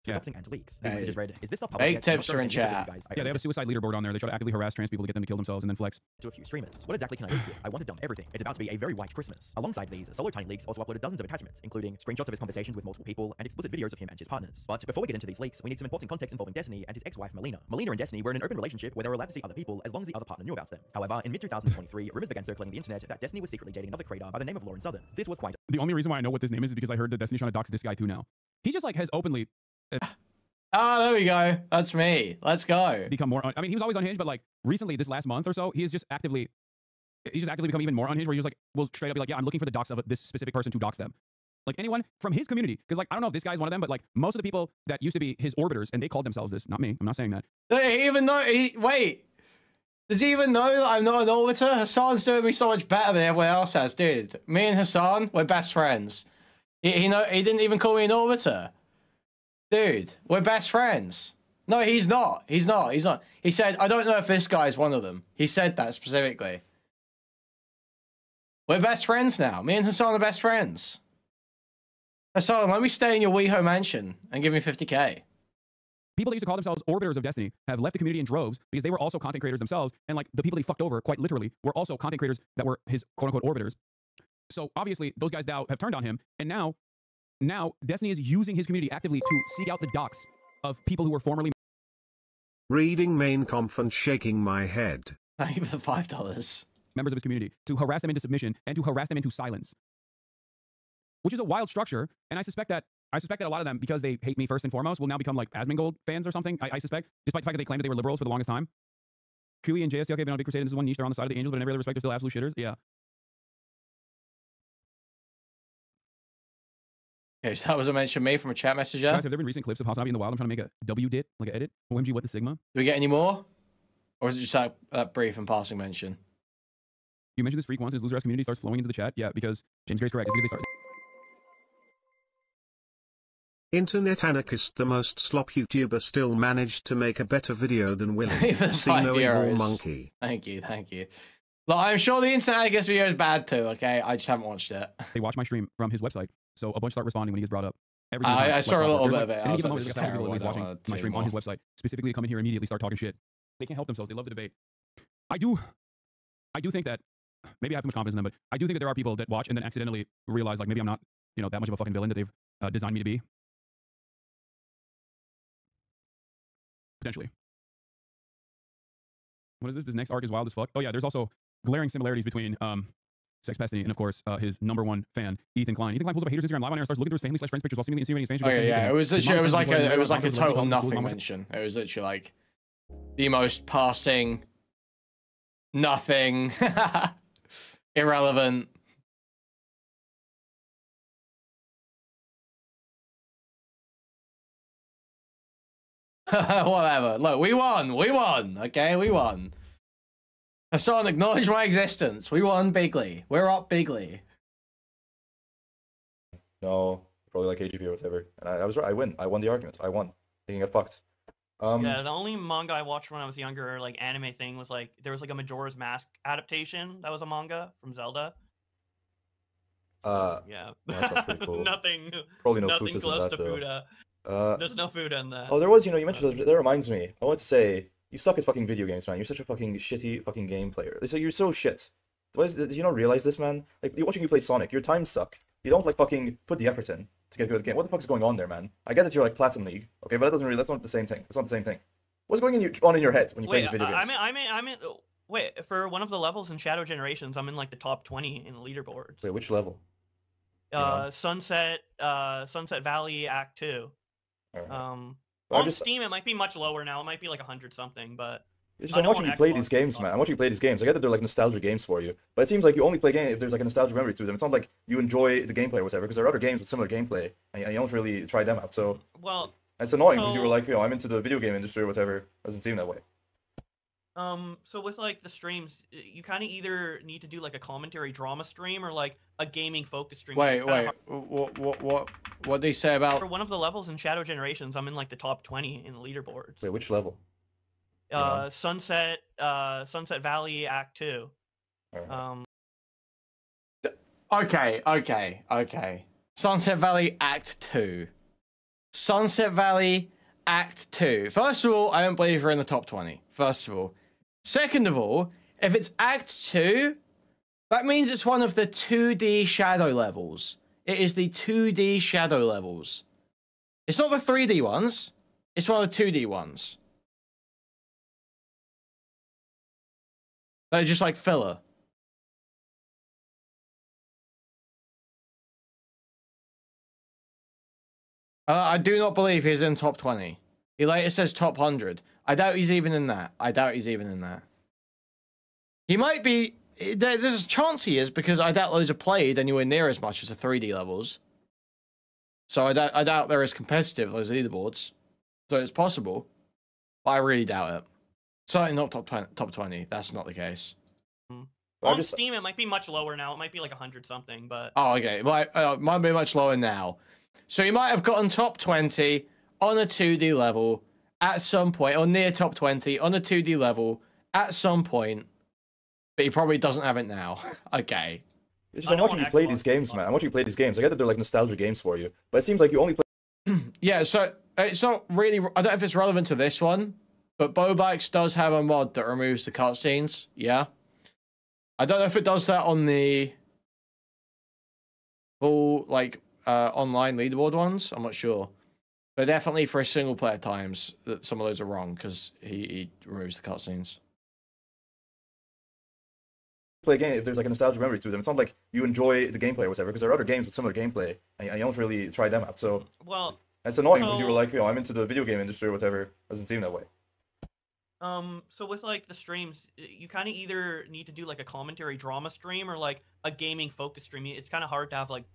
Yeah. And leaks. These messages read, is this stuff public? Fake tips are in chat. Yeah, they have a suicide leaderboard on there. They try to actively harass trans people to get them to kill themselves and then flex. To a few streamers. What exactly can I do here? I want to dump everything. It's about to be a very white Christmas. Alongside these, Solar Tiny Leaks also uploaded dozens of attachments, including screenshots of his conversations with multiple people and explicit videos of him and his partners. But before we get into these leaks, we need some important context involving Destiny and his ex-wife Melina. Melina and Destiny were in an open relationship where they were allowed to see other people as long as the other partner knew about them. However, in mid-2023, rumors began circling the internet that Destiny was secretly dating another creator by the name of Lauren Southern. This was quite... The only reason why I know what this name is because I heard that Destiny's trying to dox this guy too now. He just like has openly... Oh, there we go. That's me. Let's go. Become more... I mean, he was always unhinged, but like recently, this last month or so, he's just actively become even more unhinged where he was like, will straight up be like, yeah, I'm looking for the dox of this specific person to dox them. Like anyone from his community. Because like, I don't know if this guy's one of them, but like most of the people that used to be his orbiters, and they called themselves this, not me. I'm not saying that. Even though wait, does he even know that I'm not an orbiter? Hassan's doing me so much better than everyone else has, dude. Me and Hassan, we're best friends. He didn't even call me an orbiter. Dude, we're best friends. No, he's not. He's not. He's not. He said, I don't know if this guy's one of them. He said that specifically. We're best friends now. Me and Hassan are best friends. Hassan, let me stay in your WeHo mansion and give me 50k. people that used to call themselves orbiters of Destiny have left the community in droves because they were also content creators themselves. And like the people he fucked over, quite literally, were also content creators that were his quote unquote orbiters. So obviously those guys now have turned on him. And now Destiny is using his community actively to seek out the docs of people who were formerly reading main conf and shaking my head. Thank you for the $5. members of his community, to harass them into submission and to harass them into silence. Which is a wild structure. And I suspect that a lot of them, because they hate me first and foremost, will now become like Asmongold fans or something. I suspect, despite the fact that they claimed that they were liberals for the longest time. QE and JSTLK have been on a big crusade, and this is one niche. They're on the side of the angels, but in every other respect, they're still absolute shitters. Yeah. Okay, so that was a mention made from a chat message. Guys, have there been recent clips of Hasanabi in the wild? I'm trying to make a W-dit, like an edit. OMG, what the Sigma? Do we get any more? Or is it just that brief and passing mention? You mentioned this freak once, his loser ass community starts flowing into the chat. Yeah, because James Gray's correct. It's because they start. Internet anarchist, the most slop YouTuber, still managed to make a better video than Willy. Even See no evil monkey. Thank you. Look, I'm sure the internet anarchist video is bad too, okay? I just haven't watched it. They watch my stream from his website, so a bunch start responding when he gets brought up. Every I saw a little bit of it. I was like, this is terrible. Watching my stream on his website, specifically to come in here and immediately start talking shit. They can't help themselves. They love the debate. I do think that, maybe I have too much confidence in them, but I do think that there are people that watch and then accidentally realize, like, maybe I'm not, that much of a fucking villain that they've designed me to be. Potentially. What is this? This next arc is wild as fuck. Oh yeah, there's also glaring similarities between Sexpesty and of course his #1 fan, Ethan Klein. Ethan Klein pulls up a hater's Instagram live on air and starts looking through his family/friends pictures while seemingly insinuating his fans. Okay, yeah, it was like a total nothing mention. It was literally like the most passing, nothing, irrelevant. Whatever. Look, we won. Okay, we won. Hassan, acknowledge my existence. We won bigly. We're up bigly. No, probably like AGP or whatever. And I was right. I win. I won the argument. I won. They can get fucked. Yeah, the only manga I watched when I was younger, like anime thing, was like there was like a Majora's Mask adaptation that was a manga from Zelda. Yeah, that sounds pretty cool. Nothing. Probably no nothing Futas close in that, to though. Fuda. There's no Fuda in that. Oh, there was. You mentioned that reminds me. I want to say you suck at fucking video games, man. You're such a fucking shitty fucking game player. So you're so shit. Did you not realize this, man? Like, you're watching you play Sonic, your times suck. You don't like fucking put the effort in to get good at the game. What the fuck is going on there, man? I get that you're like Platinum League, okay, but that doesn't really. That's not the same thing. That's not the same thing. What's going on in your head when you play these video games? Wait, for one of the levels in Shadow Generations, I'm in like the top 20 in the leaderboards. Wait, which level? Sunset Valley Act 2. Right. On Steam, it might be much lower now. It might be like 100 something, but I'm watching you play these games, man. I'm watching you play these games. I get that they're like nostalgia games for you, but it seems like you only play games if there's like a nostalgic memory to them. It's not like you enjoy the gameplay or whatever, because there are other games with similar gameplay, and you don't really try them out. So, well, it's annoying because you were like, I'm into the video game industry or whatever. It doesn't seem that way. So with like the streams, you kind of either need to do like a commentary drama stream or like a gaming focus stream. Wait, what do you say about? For one of the levels in Shadow Generations, I'm in like the top 20 in the leaderboards. Wait, which level? Sunset Valley Act 2. Okay. Sunset Valley Act 2. Sunset Valley Act 2. First of all, I don't believe we're in the top 20. First of all. Second of all, if it's Act 2, that means it's one of the 2D shadow levels. It is the 2D shadow levels. It's not the 3D ones. It's one of the 2D ones. They're just like filler. I do not believe he's in top 20. He later says top 100. I doubt he's even in that. He might be. There's a chance he is, because I doubt loads are played anywhere near as much as the 3D levels. So I doubt they're as competitive, those leaderboards. So it's possible, but I really doubt it. Certainly not top 20. That's not the case. On Steam, it might be much lower now. It might be like 100 something, but... Oh, okay. Might be much lower now. So he might have gotten top 20 on a 2D level at some point, or near top 20 on a 2D level at some point, but he probably doesn't have it now. Okay. I'm watching you play these games, man. I'm watching you play these games. I get that they're like nostalgia games for you, but it seems like you only play... Yeah, so it's not really. I don't know if it's relevant to this one, but Boblax does have a mod that removes the cutscenes. Yeah, I don't know if it does that on the full like online leaderboard ones. I'm not sure, but definitely for single player times, that some of those are wrong because he removes the cutscenes. Play a game if there's like a nostalgic memory to them. It's not like you enjoy the gameplay or whatever, because there are other games with similar gameplay and you don't really try them out. So well, it's annoying because you were like, I'm into the video game industry or whatever. It doesn't seem that way. So with like the streams, you kind of either need to do like a commentary drama stream or like a gaming focus stream. It's kind of hard to have like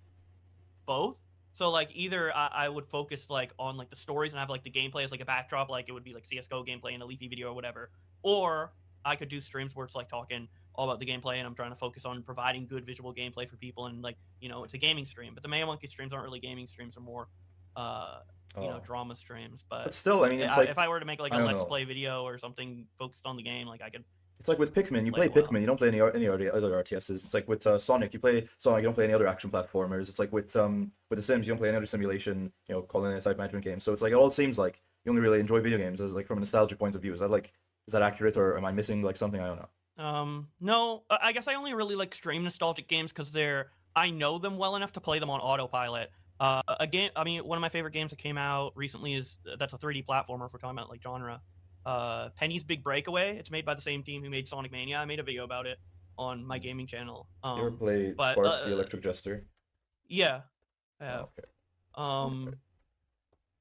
both. So like either I would focus like on like the stories and have like the gameplay as like a backdrop, like it would be like CS:GO gameplay in a Leafy video or whatever, or I could do streams where it's like talking all about the gameplay and I'm trying to focus on providing good visual gameplay for people and like, you know, it's a gaming stream. But the Mega Monkey streams aren't really gaming streams, are more you know, drama streams. But still, I mean, it's like, if I were to make like a Let's Play video or something focused on the game, like I could. It's like with Pikmin, you play Pikmin, you don't play any other RTSs. It's like with Sonic, you play Sonic, you don't play any other action platformers. It's like with The Sims, you don't play any other simulation, you know, calling it a type management game. So it's like, it all seems like you only really enjoy video games as like from a nostalgic point of view. Is that accurate, or am I missing like something? I don't know. No, I guess I only really like stream nostalgic games because I know them well enough to play them on autopilot. A game, I mean, one of my favorite games that came out recently that's a 3D platformer if we're talking about like genre. Penny's Big Breakaway. It's made by the same team who made Sonic Mania. I made a video about it on my gaming channel. You ever played Spark the Electric Jester? Yeah. Yeah. Oh,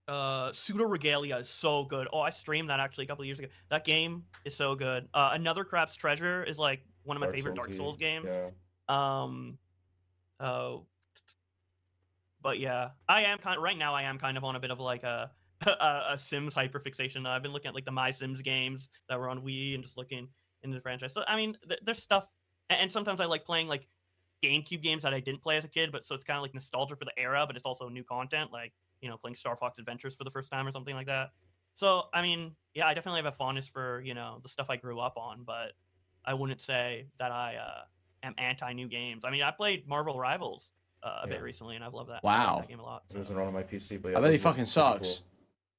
okay. Pseudo Regalia is so good. Oh, I streamed that actually a couple of years ago. That game is so good. Another Crap's Treasure is like one of my favorite Dark Souls games. Yeah. But yeah, I am kind of on a bit of like a Sims hyperfixation. I've been looking at like the My Sims games that were on Wii and just looking into the franchise. So I mean, there's stuff, and sometimes I like playing like GameCube games that I didn't play as a kid, but so it's kind of like nostalgia for the era, but it's also new content, like, you know, playing Star Fox Adventures for the first time or something like that. So I mean, yeah, I definitely have a fondness for, you know, the stuff I grew up on, but I wouldn't say that I am anti new games. I mean, I played Marvel Rivals a bit recently, and I've loved that. Wow. I love that game a lot. So. It doesn't run on my PC, but yeah, I bet he fucking sucks. Cool.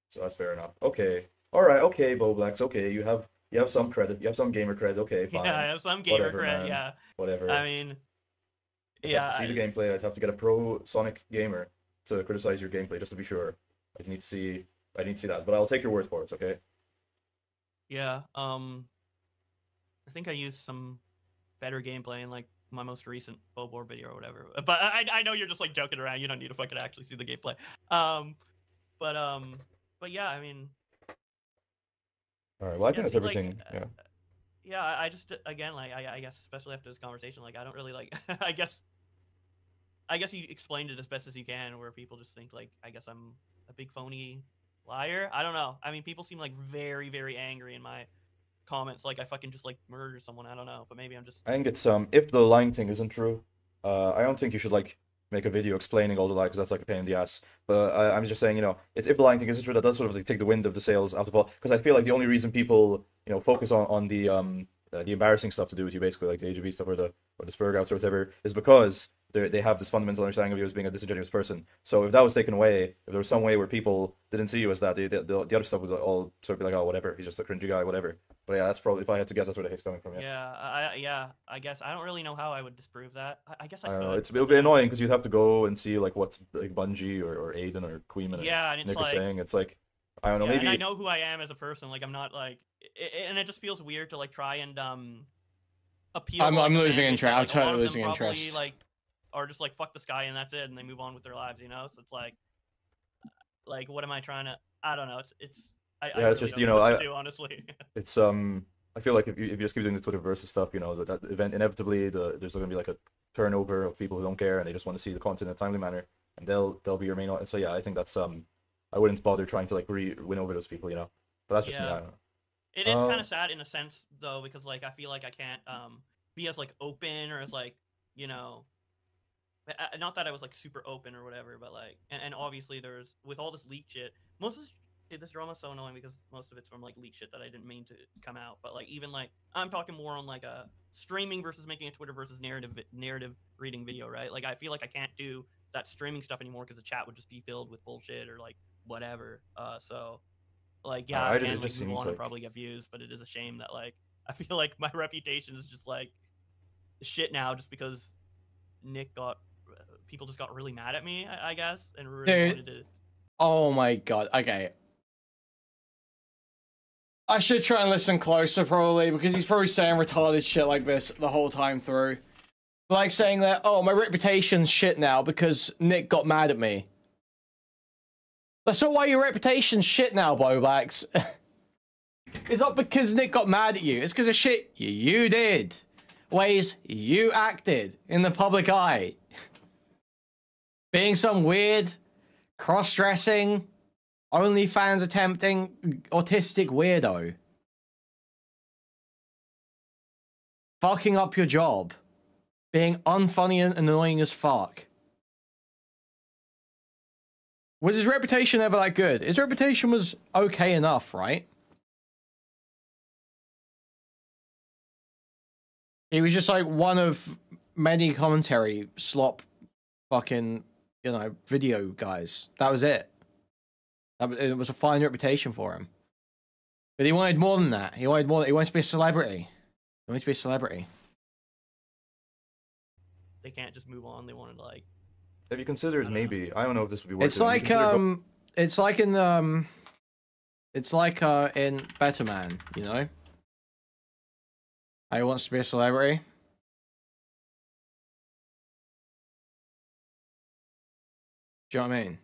So that's fair enough. Okay. All right. Okay, Boblax. Okay, you have some credit. You have some gamer credit. Okay, fine. Yeah, I have some gamer credit. Man. Yeah. Whatever. I mean, I'd have to see the gameplay. I'd have to get a pro Sonic gamer to criticize your gameplay just to be sure. I need to see that, but I'll take your word for it. Okay. Yeah. I think I used some better gameplay in like my most recent Bobor video or whatever. But I know you're just like joking around. You don't need to fucking actually see the gameplay. But yeah, I mean. All right. Well, I think that's everything. Like, yeah. I just, again, like I guess especially after this conversation, like I don't really like. I guess you explained it as best as you can, where people just think like I guess I'm a big phony liar. I don't know. I mean, people seem like very, very angry in my comments, like I fucking just like murdered someone. I don't know, but maybe I'm just. I think it's if the lying thing isn't true, I don't think you should like make a video explaining all the lies, because that's like a pain in the ass. But I'm just saying, you know, it's if the lying thing isn't true, that does sort of like take the wind of the sails out of all. Because I feel like the only reason people, you know, focus on the embarrassing stuff to do with you, basically like the AGB stuff or the Spurg outs or whatever, is because they have this fundamental understanding of you as being a disingenuous person. So if that was taken away, if there was some way where people didn't see you as that, the other stuff would all sort of be like, oh, whatever, he's just a cringy guy, whatever. But yeah, that's probably, if I had to guess, that's where the hate's coming from. Yeah. I guess I don't really know how I would disprove that. I guess I could. Know, it'll be annoying because you'd have to go and see like what's like Bungie or Aiden or Queeman and Nick is saying. It's like, I don't know, maybe. And I know who I am as a person. Like I'm not like, and it just feels weird to like try and appeal. I'm losing interest. I'm totally losing interest. Like, or just like fuck this guy and that's it, and they move on with their lives, you know. So it's like what am I trying to? I don't know. It's it's just, you know, I do, honestly. It's I feel like if you just keep doing the Twitterverse stuff, you know, that event inevitably there's going to be like a turnover of people who don't care and they just want to see the content in a timely manner, and they'll be your main audience. So yeah, I think that's I wouldn't bother trying to like win over those people, you know. But that's just me. I don't know. It is kind of sad in a sense though, because like I feel like I can't be as like open or as like, you know, not that I was like super open or whatever, but like and obviously there's with all this leak shit, most of this drama is so annoying because most of it's from like leak shit that I didn't mean to come out. But like even like I'm talking more on like a streaming versus making a Twitter versus narrative reading video, right? Like I feel like I can't do that streaming stuff anymore because the chat would just be filled with bullshit or like whatever. So like, yeah, I can like move on and probably get views, but it is a shame that like I feel like my reputation is just like shit now just because Nick got people just got really mad at me, I guess, and really wanted to. Oh my god. Okay. I should try and listen closer probably because he's probably saying retarded shit like this the whole time through. Like saying that, oh, my reputation's shit now because Nick got mad at me. That's not why your reputation's shit now, Boblax. It's not because Nick got mad at you. It's because of shit you did. Ways you acted in the public eye. Being some weird, cross-dressing, OnlyFans attempting autistic weirdo. Fucking up your job. Being unfunny and annoying as fuck. Was his reputation ever that good? His reputation was okay enough, right? He was just like one of many commentary slop fucking, you know, video guys. That was it. It was a fine reputation for him. But he wanted more than that. He wanted more. He wanted to be a celebrity. He wanted to be a celebrity. They can't just move on. They wanted to like. Have you considered maybe? I don't know if this would be worth it. It's like it's like in Better Man, you know. He wants to be a celebrity. Do you know what I mean?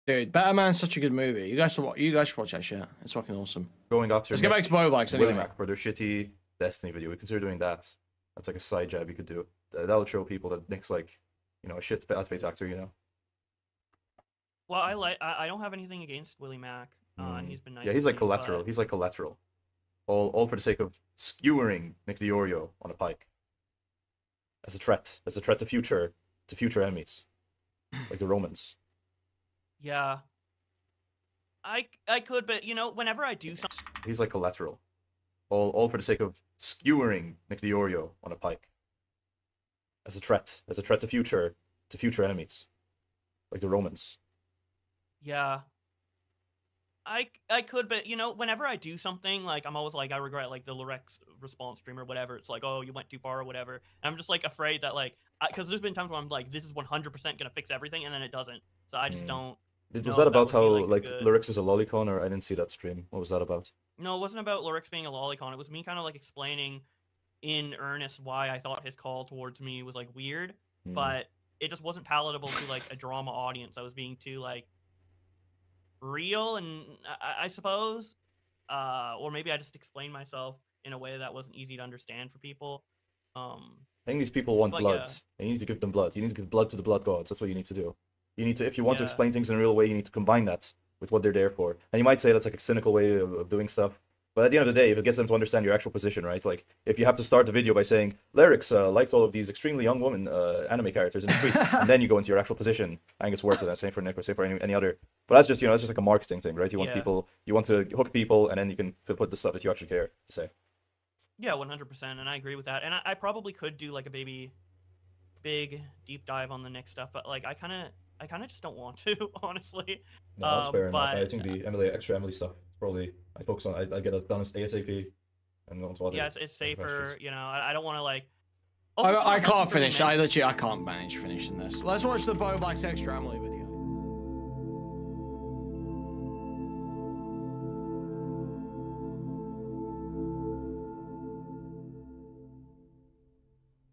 Dude, Better Man's such a good movie. You guys should watch that shit. It's fucking awesome. Going after. Let's get back to Boblax anyway. Willie Mac for their shitty Destiny video. We consider doing that. That's like a side job you could do. That would show people that Nick's like, you know, a shit face actor, you know. Well, I don't have anything against Willie Mack. And he's been nice. Yeah, he's like collateral. He's like collateral. All for the sake of skewering Nick DiOrio on a pike. As a threat to future enemies, like the Romans. Yeah. I could, but you know, whenever I do something, he's like collateral. All for the sake of skewering Nick DiOrio on a pike. As a threat to future enemies, like the Romans. Yeah. I could, but you know, whenever I do something, like I'm always like I regret like the Lorex response stream or whatever. It's like, oh, you went too far or whatever. And I'm just like afraid that like, because there's been times where I'm like, this is 100% gonna fix everything, and then it doesn't. So I just don't. Was that about how like Lorex is a lolicon, or I didn't see that stream? What was that about? No, it wasn't about Lorex being a lolicon. It was me kind of like explaining in earnest why I thought his call towards me was like weird, but it just wasn't palatable to like a drama audience. I was being too like real, and I suppose, or maybe I just explained myself in a way that wasn't easy to understand for people. I think these people want blood. Yeah. You need to give them blood. You need to give blood to the blood gods. That's what you need to do. You need to, if you want to explain things in a real way, you need to combine that with what they're there for. And you might say that's like a cynical way of doing stuff. But at the end of the day, if it gets them to understand your actual position, right? Like, if you have to start the video by saying, Lyrics liked all of these extremely young women anime characters in the tweets, and then you go into your actual position, I think it's worth it. Same for Nick, or same for any other. But that's just, you know, that's just like a marketing thing, right? You want people, you want to hook people, and then you can put the stuff that you actually care to say. Yeah, 100%, and I agree with that. And I probably could do like a big deep dive on the Nick stuff, but like I kind of just don't want to, honestly. No, that's fair enough. I think the extra Emily stuff probably I focus on. I get it done as ASAP, and go into other. Yeah, it's safer. You know, I don't want to like. I can't finish. I can't manage finishing this. Let's watch the Boblax extra Emily video.